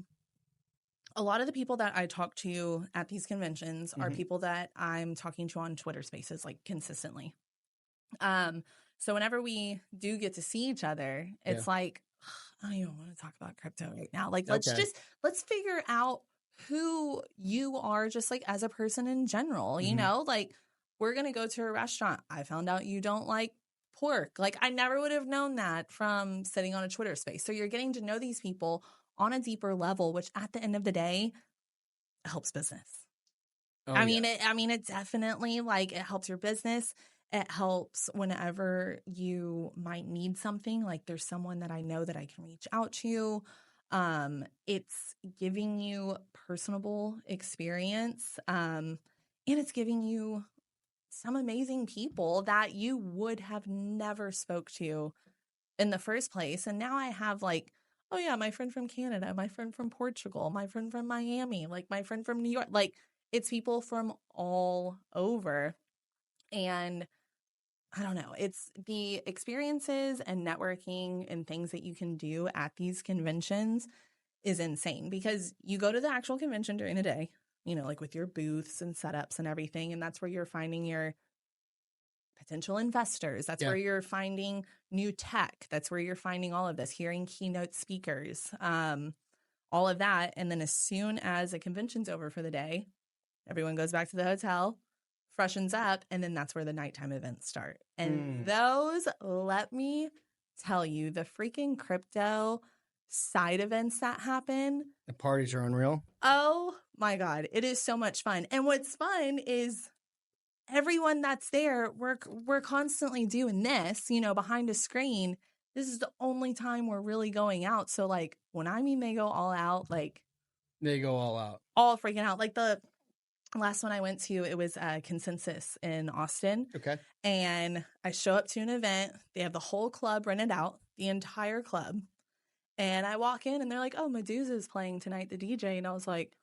a lot of the people that I talk to at these conventions are people that I'm talking to on Twitter Spaces like consistently. So whenever we do get to see each other, it's like, I don't even want to talk about crypto right now. Like, let's figure out who you are just like as a person in general, like we're going to go to a restaurant. I found out you don't like pork. Like I never would have known that from sitting on a Twitter space. So you're getting to know these people on a deeper level, which at the end of the day helps business. It definitely like it helps your business. It helps whenever you might need something. Like there's someone that I know that I can reach out to. It's giving you personable experience. And it's giving you some amazing people that you would have never spoke to in the first place. And now I have like, oh yeah, my friend from Canada, my friend from Portugal, my friend from Miami, like my friend from New York. Like it's people from all over. And I don't know, it's the experiences and networking and things that you can do at these conventions is insane because you go to the actual convention during the day, like with your booths and setups and everything. And that's where you're finding your potential investors. That's where you're finding new tech. That's where you're finding all of this, hearing keynote speakers, all of that. And then as soon as the convention's over for the day, everyone goes back to the hotel, freshens up, and then that's where the nighttime events start. And those, let me tell you, the freaking crypto side events that happen. The parties are unreal. Oh my God. It is so much fun. And what's fun is everyone that's there, we're constantly doing this, behind a screen. This is the only time we're really going out. So like when I mean they go all out, like they go all out, all freaking out. Like the last one I went to, it was Consensus in Austin. Okay. And I show up to an event. They have the whole club rented out, the entire club. And I walk in and they're like, oh, Medusa's playing tonight, the DJ. And I was like,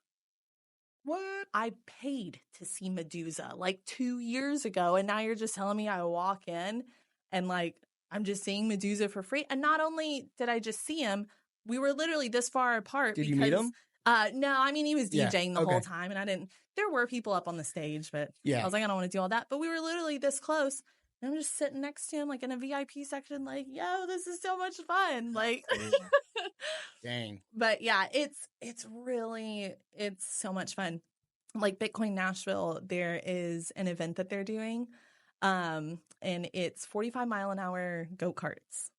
what? I paid to see Medusa like 2 years ago. And now you're just telling me I walk in and like I'm just seeing Medusa for free. And not only did I just see him, we were literally this far apart. Did you meet him? No, I mean, he was DJing the whole time and there were people up on the stage, but I was like, I don't want to do all that. But we were literally this close. And I'm just sitting next to him, like in a VIP section, like, yo, this is so much fun. Like, dang. But yeah, it's so much fun. Like Bitcoin Nashville, there is an event that they're doing. And it's 45-mile-an-hour go-karts.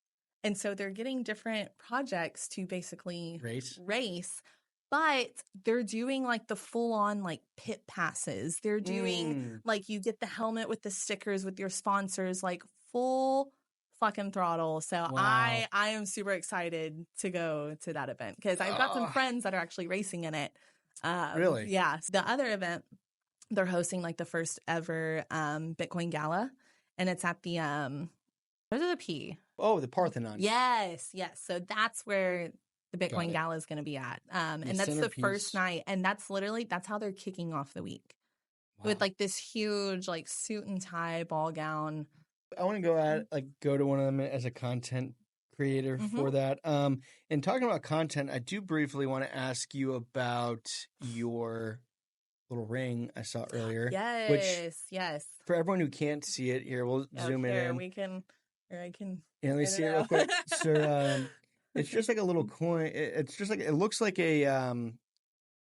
And so they're getting different projects to basically race. But they're doing like the full on like pit passes. They're doing like you get the helmet with the stickers with your sponsors, like full fucking throttle. So wow. I am super excited to go to that event because I've got some friends that are actually racing in it. Really? Yeah. The other event, they're hosting like the first ever Bitcoin Gala, and it's at the what is it, the P? Oh, the Parthenon. Yes. So that's where the Bitcoin Gala is going to be at. And that's the first night. And that's how they're kicking off the week. Wow. With like this huge like suit and tie ball gown I want to go to one of them as a content creator for that. And talking about content, I do briefly want to ask you about your little ring I saw earlier. Yes. For everyone who can't see it, here we'll zoom in. I can. Yeah, let me see it real quick. So, it's just like a little coin. It's just like it looks like a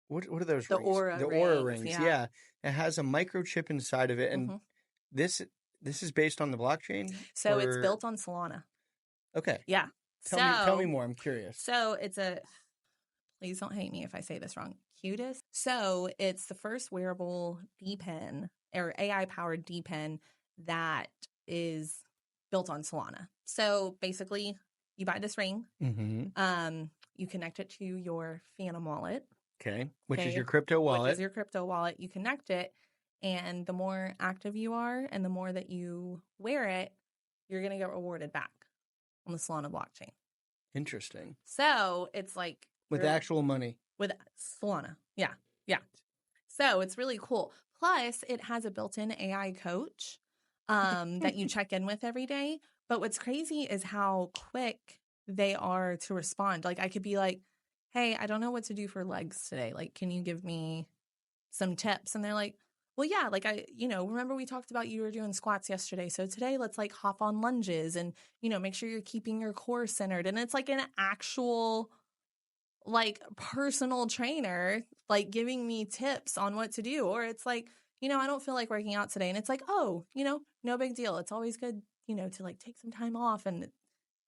what are those The rings? Aura Aura rings. rings. Yeah. It has a microchip inside of it, and this is based on the blockchain. So it's built on Solana. Okay. Yeah. Tell me more. I'm curious. So it's please don't hate me if I say this wrong. Cutest. So it's the first wearable D pen or AI powered D pen that is built on Solana. So basically, you buy this ring. You connect it to your Phantom wallet. Okay. Which is your crypto wallet. You connect it, and the more active you are, and the more that you wear it, you're going to get rewarded back on the Solana blockchain. Interesting. So it's like with actual money. With Solana. Yeah. So it's really cool. Plus, it has a built-in AI coach that you check in with every day. But what's crazy is how quick they are to respond. Like, I could be like, hey, I don't know what to do for legs today. Like, can you give me some tips? And they're like, well, yeah, like remember we talked about you were doing squats yesterday. So today let's like hop on lunges and, make sure you're keeping your core centered. And it's like an actual like personal trainer, like giving me tips on what to do. Or it's like, I don't feel like working out today. And it's like, oh, no big deal. It's always good, to like take some time off. And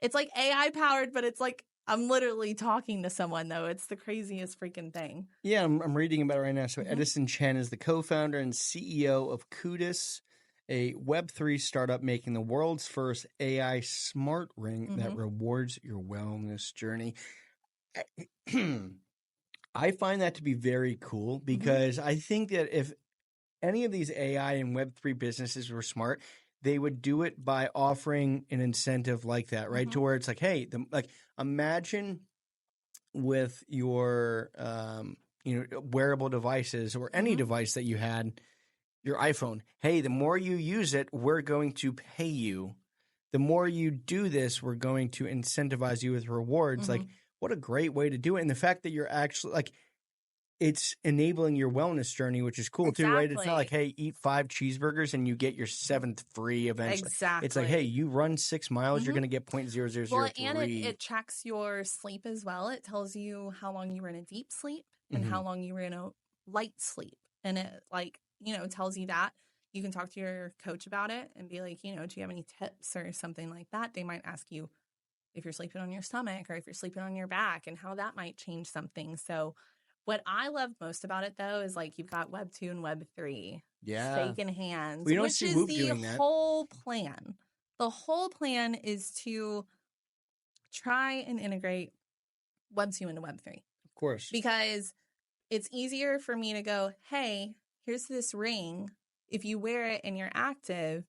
it's like AI powered, but it's like, I'm literally talking to someone, though. It's the craziest freaking thing. Yeah, I'm reading about it right now. So Edison Chen is the co-founder and CEO of Kudus, a Web3 startup making the world's first AI smart ring that rewards your wellness journey. I find that to be very cool because I think that if any of these AI and Web3 businesses were smart, they would do it by offering an incentive like that, right? To where it's like, hey, imagine with your, wearable devices or any device that you had, your iPhone. Hey, the more you use it, we're going to pay you. The more you do this, we're going to incentivize you with rewards. Like, what a great way to do it. And the fact that you're actually like, it's enabling your wellness journey, which is cool too, right? It's not like, hey, eat 5 cheeseburgers and you get your 7th free eventually. Exactly. It's like, hey, you run 6 miles, you're going to get 0.0003. Well, and it tracks your sleep as well. It tells you how long you were in a deep sleep and how long you were in a light sleep. And it tells you that. You can talk to your coach about it and be like, do you have any tips or something like that? They might ask you if you're sleeping on your stomach or if you're sleeping on your back and how that might change something. So what I love most about it, though, is like you've got Web 2 and Web 3 stake in hands, which is the whole plan. The whole plan is to try and integrate Web 2 into Web 3. Of course. Because it's easier for me to go, hey, here's this ring. If you wear it and you're active,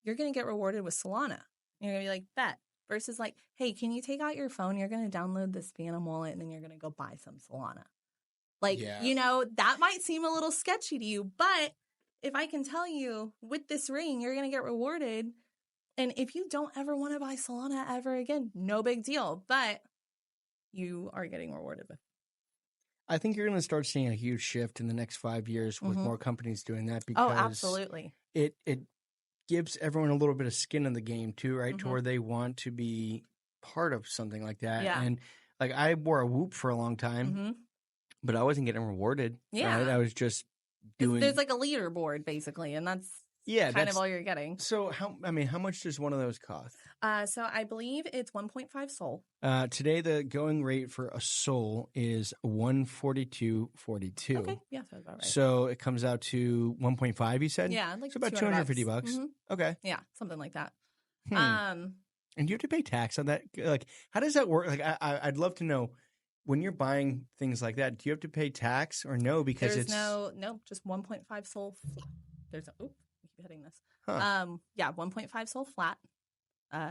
you're going to get rewarded with Solana. You're going to be like, bet. Versus like, hey, can you take out your phone? You're going to download this Phantom wallet and then you're going to go buy some Solana. Like, that might seem a little sketchy to you, but if I can tell you with this ring, you're going to get rewarded. And if you don't ever want to buy Solana ever again, no big deal, but you are getting rewarded with. I think you're going to start seeing a huge shift in the next 5 years with more companies doing that because absolutely. It gives everyone a little bit of skin in the game too, right? To where they want to be part of something like that. Yeah. And like I wore a Whoop for a long time. But I wasn't getting rewarded. Yeah. Right? I was just doing. There's like a leaderboard basically, and that's kind of all you're getting. So how much does one of those cost? So I believe it's 1.5 Sol. Today the going rate for a Sol is $142.42. Okay, yeah, that's about right. So it comes out to 1.5. You said, yeah, like so about $250. Okay, yeah, something like that. And do you have to pay tax on that? Like, how does that work? Like, I'd love to know. When you're buying things like that, do you have to pay tax or no? Because there's no, just 1.5 Sol. There's I keep hitting this. 1.5 Sol flat.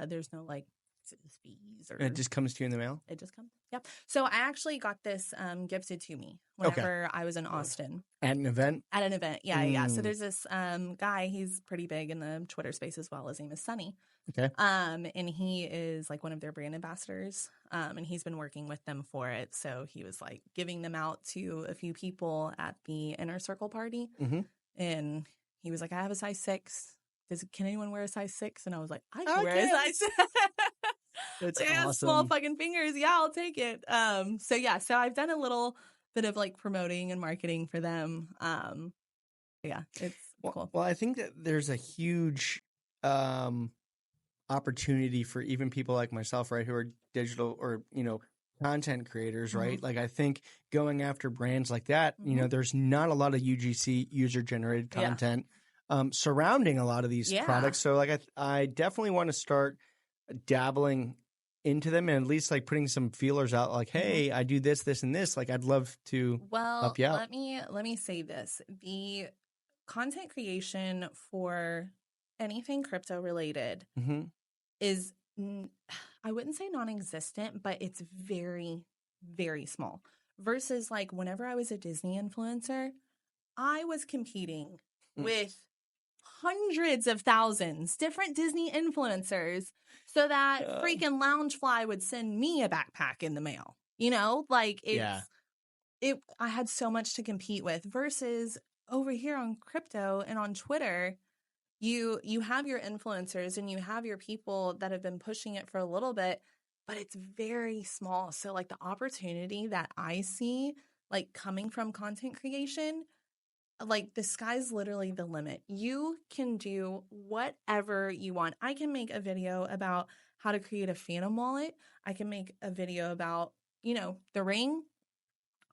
There's no like taxes, fees, or And it just comes to you in the mail? it just comes. Yep. So I actually got this gifted to me Okay. whenever I was in Austin At an event? at an event. Yeah, yeah. So Mm. there's this guy. He's pretty big in the Twitter space as well. His name is Sunny. Okay. And he is like one of their brand ambassadors. And he's been working with them for it. So he was like giving them out to a few people at the inner circle party. Mm-hmm. And he was like, I have a size 6. Can anyone wear a size 6? And I was like, I can I wear a can. size 6. That's Like, I have small awesome. fucking fingers. Yeah, I'll take it. So yeah, so I've done a little bit of like promoting and marketing for them. Yeah, it's cool. Well, I think that there's a huge opportunity for even people like myself, right, who are digital or, content creators, right? Like, I think going after brands like that, there's not a lot of UGC, user-generated content surrounding a lot of these products. So, like, I definitely want to start dabbling into them and at least, like, putting some feelers out, like, hey, I do this, this, and this. Like, I'd love to help you out. Let me say this. The content creation for anything crypto related is, I wouldn't say non-existent, but it's very, very small. Versus like whenever I was a Disney influencer, I was competing with hundreds of thousands different Disney influencers so that freaking Loungefly would send me a backpack in the mail. Like I had so much to compete with versus over here on crypto and on Twitter, you have your influencers and you have your people that have been pushing it for a little bit, but it's very small. So like the opportunity that I see like coming from content creation, like the sky's literally the limit. You can do whatever you want. I can make a video about how to create a Phantom wallet. I can make a video about, the ring.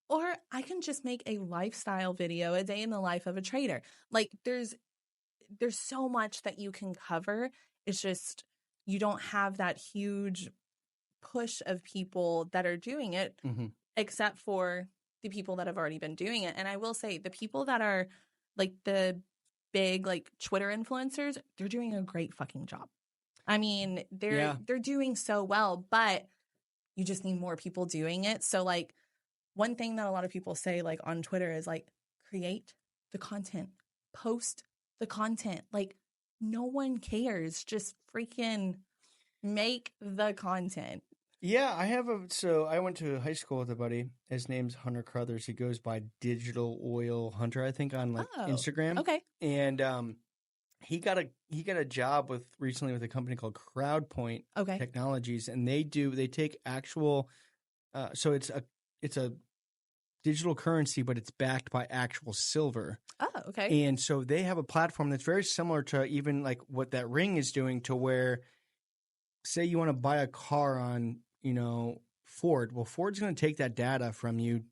Or I can just make a lifestyle video, a day in the life of a trader. Like there's so much that you can cover. It's just you don't have that huge push of people that are doing it, except for the people that have already been doing it. And I will say the people that are like the big like Twitter influencers, they're doing a great fucking job. I mean, they're doing so well, but you just need more people doing it. So like one thing that a lot of people say like on Twitter is like create the content, post the content. Like no one cares. Just freaking make the content. Yeah, I went to high school with a buddy. His name's Hunter Crothers. He goes by Digital Oil Hunter, I think, on like Instagram. Okay. And he got a job recently with a company called CrowdPoint Technologies, and they take actual so it's a digital currency, but it's backed by actual silver. Oh, okay. And so they have a platform that's very similar to even like what that ring is doing, to where say you want to buy a car on, Ford. Well, Ford's going to take that data from you,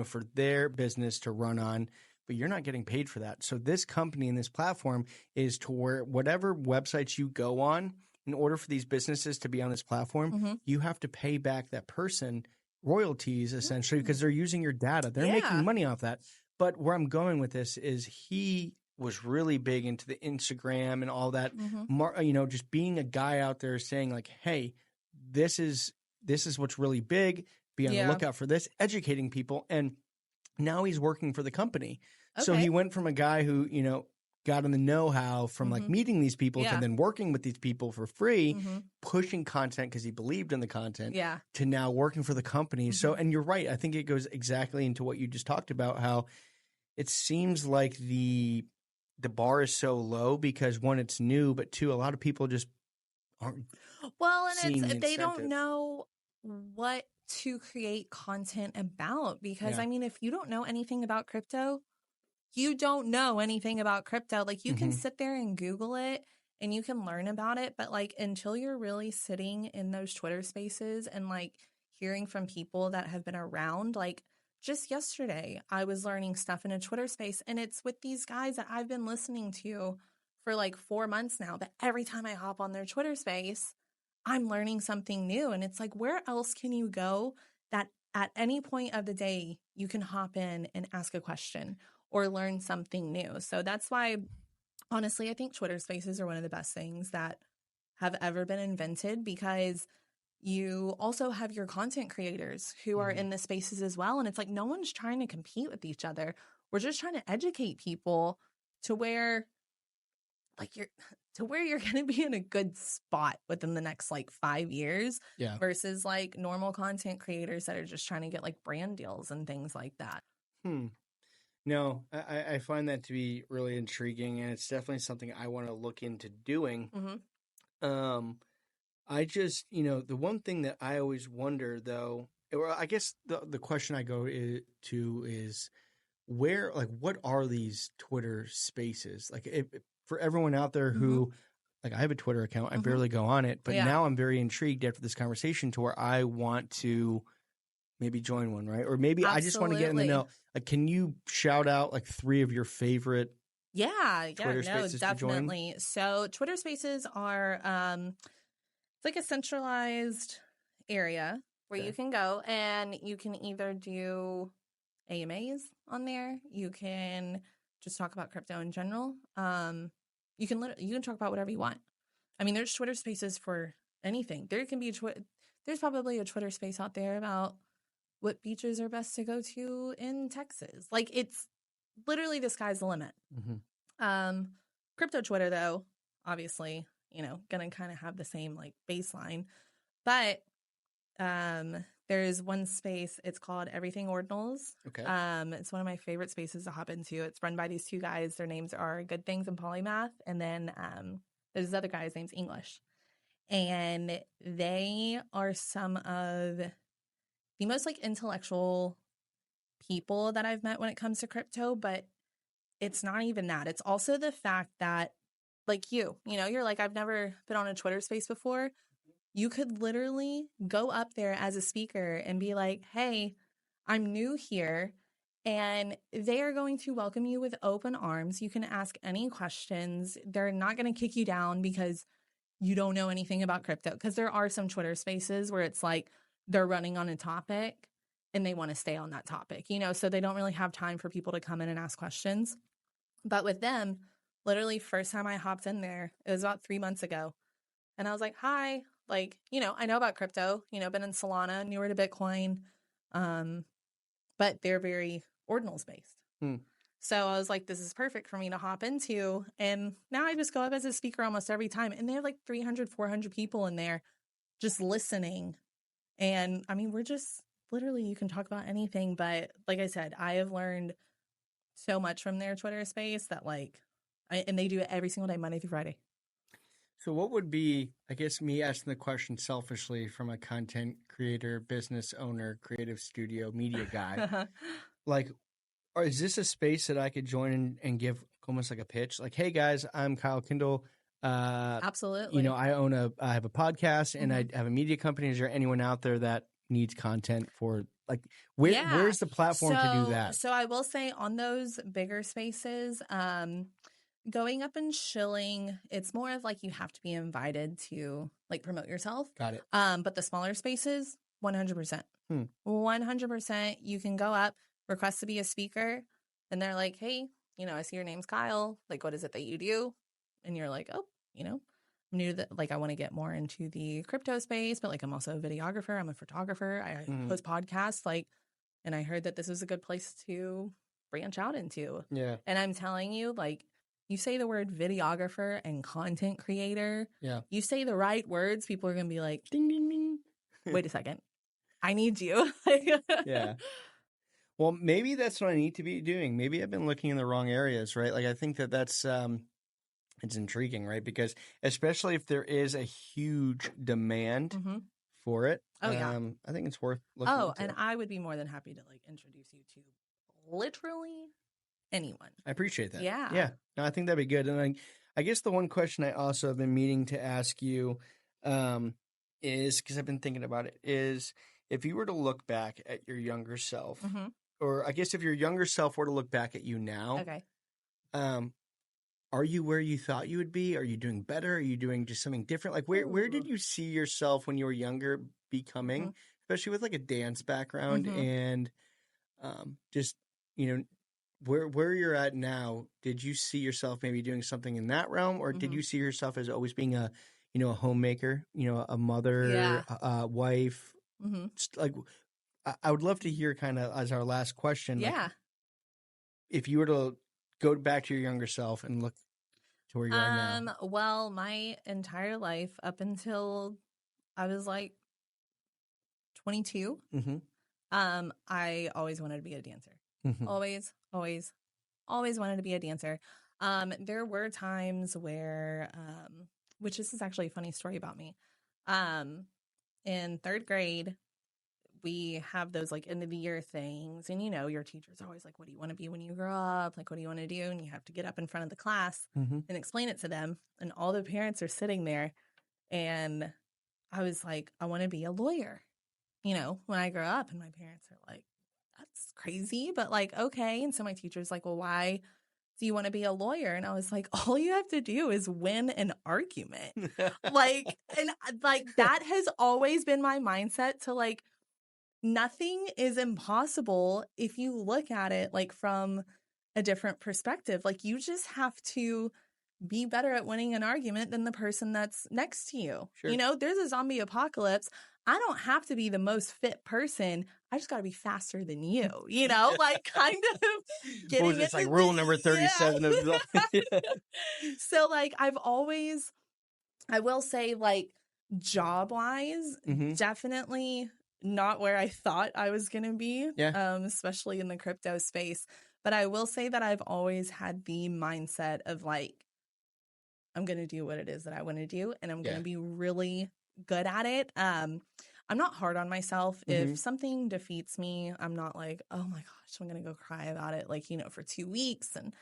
for their business to run on, but you're not getting paid for that. So this company and this platform is to where whatever websites you go on, in order for these businesses to be on this platform, you have to pay back that person royalties essentially because they're using your data. They're making money off that. But where I'm going with this is he was really big into the Instagram and all that, just being a guy out there saying like, hey, this is what's really big. Be on the lookout for this, educating people. And now he's working for the company. Okay. So he went from a guy who, got in the know-how from like meeting these people to then working with these people for free, pushing content because he believed in the content, to now working for the company. So, and you're right. I think it goes exactly into what you just talked about, how it seems like the bar is so low because one, it's new, but two, a lot of people just aren't. Well, and they don't know what to create content about because I mean, if you don't know anything about crypto, you don't know anything about crypto. Like you can sit there and Google it and you can learn about it, but like until you're really sitting in those Twitter spaces and like hearing from people that have been around, like just yesterday I was learning stuff in a Twitter space and it's with these guys that I've been listening to for like 4 months now, but every time I hop on their Twitter space, I'm learning something new. And it's like, where else can you go that at any point of the day you can hop in and ask a question or learn something new? So that's why, honestly, I think Twitter spaces are one of the best things that have ever been invented because You also have your content creators who are in the spaces as well. And it's like no one's trying to compete with each other. We're just trying to educate people to where you're going to be in a good spot within the next like 5 years versus like normal content creators that are just trying to get like brand deals and things like that. No, I find that to be really intriguing, and it's definitely something I want to look into doing. I just, the one thing that I always wonder, though, or I guess the question I go to is where, like, what are these Twitter spaces? Like, for everyone out there who, like, I have a Twitter account, I barely go on it, but now I'm very intrigued after this conversation to where I want to maybe join one, right? Or maybe I just want to get in the know. Like, can you shout out like 3 of your favorite Twitter spaces definitely. to join? So Twitter spaces are it's like a centralized area where you can go and you can either do AMAs on there. You can just talk about crypto in general. You can talk about whatever you want. I mean, there's Twitter spaces for anything. There can be there's probably a Twitter space out there about what beaches are best to go to in Texas. Like, it's literally the sky's the limit. Crypto Twitter, though, obviously, gonna kind of have the same like baseline. But there's one space, it's called Everything Ordinals. Okay. It's one of my favorite spaces to hop into. It's run by these 2 guys. Their names are Good Things and Polymath. And then there's this other guy, his name's English. And they are some of the most like intellectual people that I've met when it comes to crypto, but it's not even that. It's also the fact that, like you're like, I've never been on a Twitter space before. You could literally go up there as a speaker and be like, hey, I'm new here. And they are going to welcome you with open arms. You can ask any questions. They're not going to kick you down because you don't know anything about crypto. Because there are some Twitter spaces where it's like they're running on a topic and they want to stay on that topic, so they don't really have time for people to come in and ask questions. But with them, literally first time I hopped in there, it was about 3 months ago. And I was like, hi, like, I know about crypto, been in Solana, newer to Bitcoin, but they're very ordinals based. So I was like, this is perfect for me to hop into. And now I just go up as a speaker almost every time. And they have like 300, 400 people in there just listening. And I mean, we're just literally, you can talk about anything. But like I said, I have learned so much from their Twitter space that and they do it every single day, Monday through Friday. So what would be, I guess, me asking the question selfishly from a content creator, business owner, creative studio, media guy, like, or is this a space that I could join and give almost like a pitch? Like, hey guys, I'm Kyle Kindle. Absolutely. I have a podcast and I have a media company. Is there anyone out there that needs content for like, where's the platform to do that? So I will say on those bigger spaces, going up and shilling, it's more of like you have to be invited to like promote yourself. Got it. But the smaller spaces, 100%. 100%. You can go up, request to be a speaker, and they're like, hey, I see your name's Kyle. Like, what is it that you do? And you're like, oh, I'm new to that. Like, I want to get more into the crypto space, but like, I'm also a videographer. I'm a photographer. I host podcasts. Like, and I heard that this was a good place to branch out into. Yeah. And I'm telling you, like, you say the word videographer and content creator. Yeah. You say the right words, people are going to be like, ding, ding, ding. Wait a second. I need you. Yeah. Well, maybe that's what I need to be doing. Maybe I've been looking in the wrong areas, right? Like, I think that's it's intriguing, right? Because especially if there is a huge demand for it, I think it's worth looking into. And I would be more than happy to like introduce you to literally anyone. I appreciate that. Yeah. Yeah. No, I think that'd be good. And I guess the one question I also have been meaning to ask you is, because I've been thinking about it, is if you were to look back at your younger self, or I guess if your younger self were to look back at you now, are you where you thought you would be? Are you doing better? Are you doing just something different? Like, where did you see yourself when you were younger becoming, especially with like a dance background and just, where you're at now? Did you see yourself maybe doing something in that realm, or did you see yourself as always being a, a homemaker, a Yeah. mother, wife. Mm-hmm. Just like, I would love to hear kind of as our last question, like Yeah. if you were to go back to your younger self and look to where you are now. Well, my entire life up until I was like 22, Mm-hmm. I always wanted to be a dancer. Mm-hmm. Always, always, always wanted to be a dancer. There were times where, which this is actually a funny story about me. In third grade, we have those like end of the year things, and your teacher's always like, what do you want to be when you grow up? Like, what do you want to do? And you have to get up in front of the class Mm-hmm. and explain it to them. And all the parents are sitting there, and I was like, I want to be a lawyer, when I grow up. And my parents are like, that's crazy, but like, okay. And so my teacher's like, well, why do you want to be a lawyer? And I was like, all you have to do is win an argument. Like, and like that has always been my mindset to like, nothing is impossible if you look at it like from a different perspective. Like, you just have to be better at winning an argument than the person that's next to you. Sure. There's a zombie apocalypse. I don't have to be the most fit person. I just got to be faster than you, like kind of getting What was this, like rule number 37 of So like I will say like job wise, Mm-hmm. definitely not where I thought I was going to be, especially in the crypto space. But I will say that I've always had the mindset of like, I'm going to do what it is that I want to do, and I'm going to be really good at it. I'm not hard on myself. Mm-hmm. If something defeats me, I'm not like, oh my gosh, I'm going to go cry about it, like, for 2 weeks and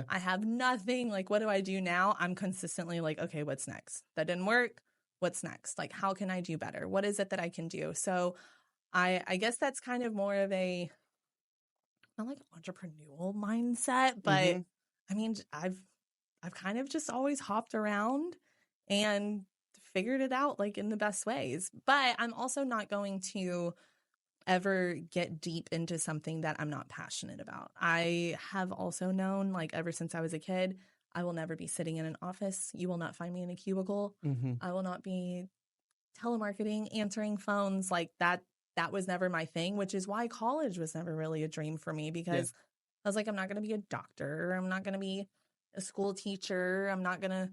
I have nothing. Like, what do I do now? I'm consistently like, okay, what's next? That didn't work. What's next? Like, how can I do better? What is it that I can do? So I guess that's kind of more of a, not like entrepreneurial mindset, but Mm-hmm. I mean, I've kind of just always hopped around and figured it out like in the best ways. But I'm also not going to ever get deep into something that I'm not passionate about. I have also known, like, ever since I was a kid, I will never be sitting in an office. You will not find me in a cubicle. Mm-hmm. I will not be telemarketing, answering phones. Like that was never my thing, which is why college was never really a dream for me, because I was like, I'm not going to be a doctor. I'm not going to be a school teacher. I'm not going to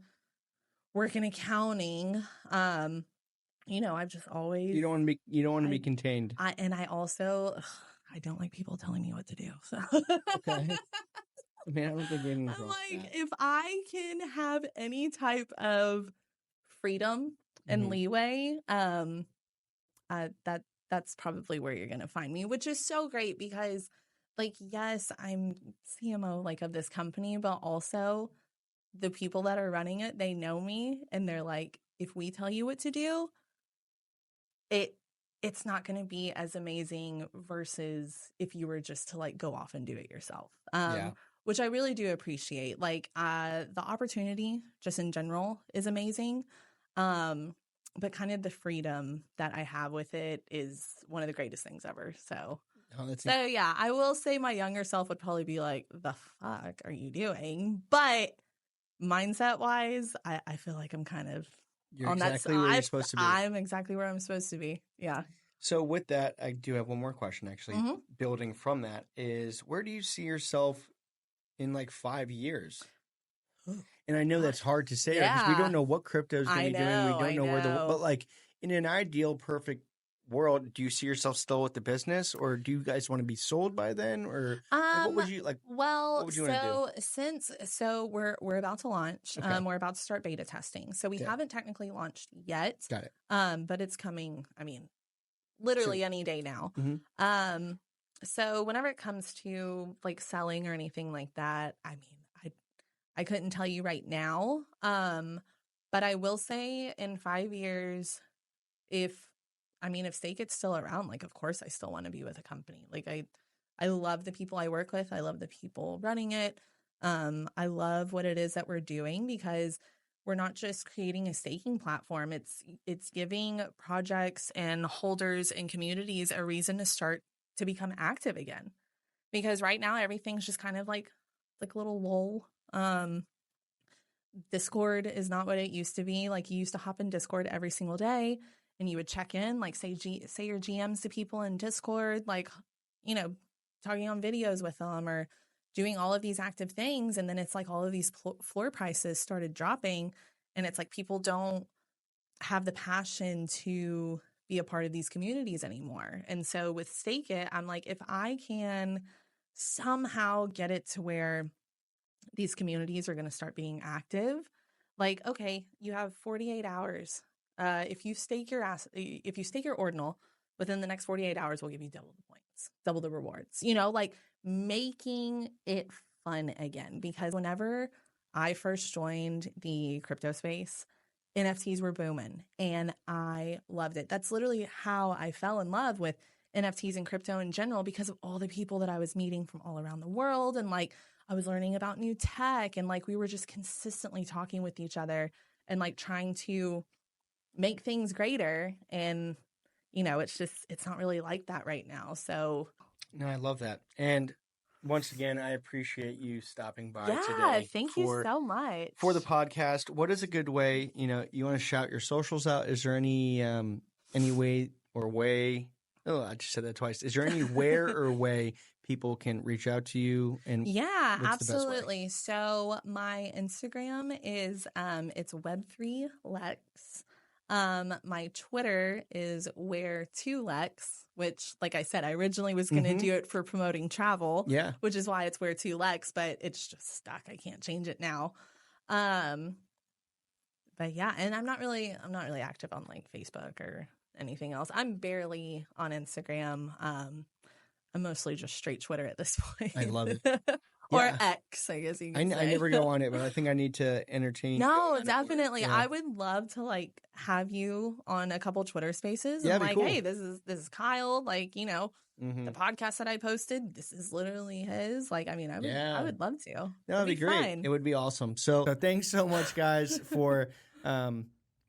work in accounting. I've just always, You don't want to be contained. I also, I don't like people telling me what to do. So Okay. I mean, I don't think anything's I'm wrong with like, that. if I can have any type of freedom and Mhm. leeway, that's probably where you're gonna find me, which is so great because, like, yes, I'm CMO like of this company, but also the people that are running it, they know me, and they're like, if we tell you what to do, it's not going to be as amazing versus if you were just to like go off and do it yourself. Which I really do appreciate. Like, the opportunity just in general is amazing. But kind of the freedom that I have with it is one of the greatest things ever. So, yeah, I will say my younger self would probably be like, the fuck are you doing? But mindset wise, I feel like I'm kind of You're on exactly where you're supposed to be. I'm exactly where I'm supposed to be. Yeah. So with that, I do have one more question, actually. Mm-hmm. Building from that is, where do you see yourself in like 5 years? And I know that's hard to say because we don't know what crypto is going to be doing. We don't know but like in an ideal, perfect world, do you see yourself still with the business, or do you guys want to be sold by then, or like, what would you like? Well, what would you want to so we're about to launch. Okay. We're about to start beta testing. So we haven't technically launched yet. Got it. But it's coming. I mean, literally any day now. Mm-hmm. So whenever it comes to like selling or anything like that, I mean, I couldn't tell you right now. But I will say in 5 years, if STAKIT's still around, like, of course I still want to be with a company. Like, I love the people I work with. I love the people running it. I love what it is that we're doing, because we're not just creating a staking platform. It's giving projects and holders and communities a reason to start to become active again. Because right now everything's just kind of like a little lull. Discord is not what it used to be. Like, you used to hop in Discord every single day and you would check in, like say your GMs to people in Discord, like, you know, talking on videos with them or doing all of these active things. And then it's like all of these floor prices started dropping, and it's like people don't have the passion to be a part of these communities anymore. And so with STAKIT, I'm like, if I can somehow get it to where these communities are going to start being active, like, okay, you have 48 hours. If you stake your ordinal within the next 48 hours, we'll give you double the points, double the rewards, you know, like making it fun again. Because whenever I first joined the crypto space, NFTs were booming and I loved it. That's literally how I fell in love with NFTs and crypto in general, because of all the people that I was meeting from all around the world. And like, I was learning about new tech, and like we were just consistently talking with each other and like trying to make things greater. And, you know, it's not really like that right now. So No, I love that. And once again, I appreciate you stopping by yeah, today. thank you so much for the podcast. What is a good way, you know, you want to shout your socials out? Is there any way or way? Oh, I just said that twice. Is there any where or way people can reach out to you? And yeah, what's the best way? absolutely. So my Instagram is it's Web3Lex. My Twitter is Where2Lex, which, like I said, I originally was going to do it for promoting travel, which is why it's Where2Lex, but it's just stuck. I can't change it now. But yeah, and I'm not really active on like Facebook or anything else. I'm barely on Instagram. I'm mostly just straight Twitter at this point. I love it. Or X, I guess you can say. I never go on it, but I think I need to entertain. No, definitely. I would love to like have you on a couple Twitter spaces. Yeah, and like, cool. Hey, this is Kyle. Like, you know, the podcast that I posted, this is literally his. Like, I mean, I would love to. That'd be great. Fun. It would be awesome. So thanks so much, guys, for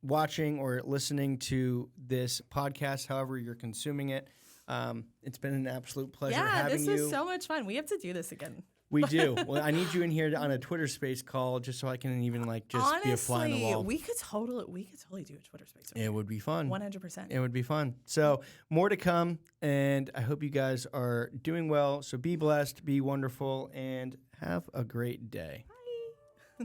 watching or listening to this podcast, however you're consuming it. It's been an absolute pleasure having you. Yeah, this was so much fun. We have to do this again. We do. Well, I need you in here on a Twitter space call just so I can even like just honestly, be a fly on the wall. We could totally do a Twitter space. It would be fun. 100%. It would be fun. So more to come, and I hope you guys are doing well. So be blessed, be wonderful, and have a great day. Bye.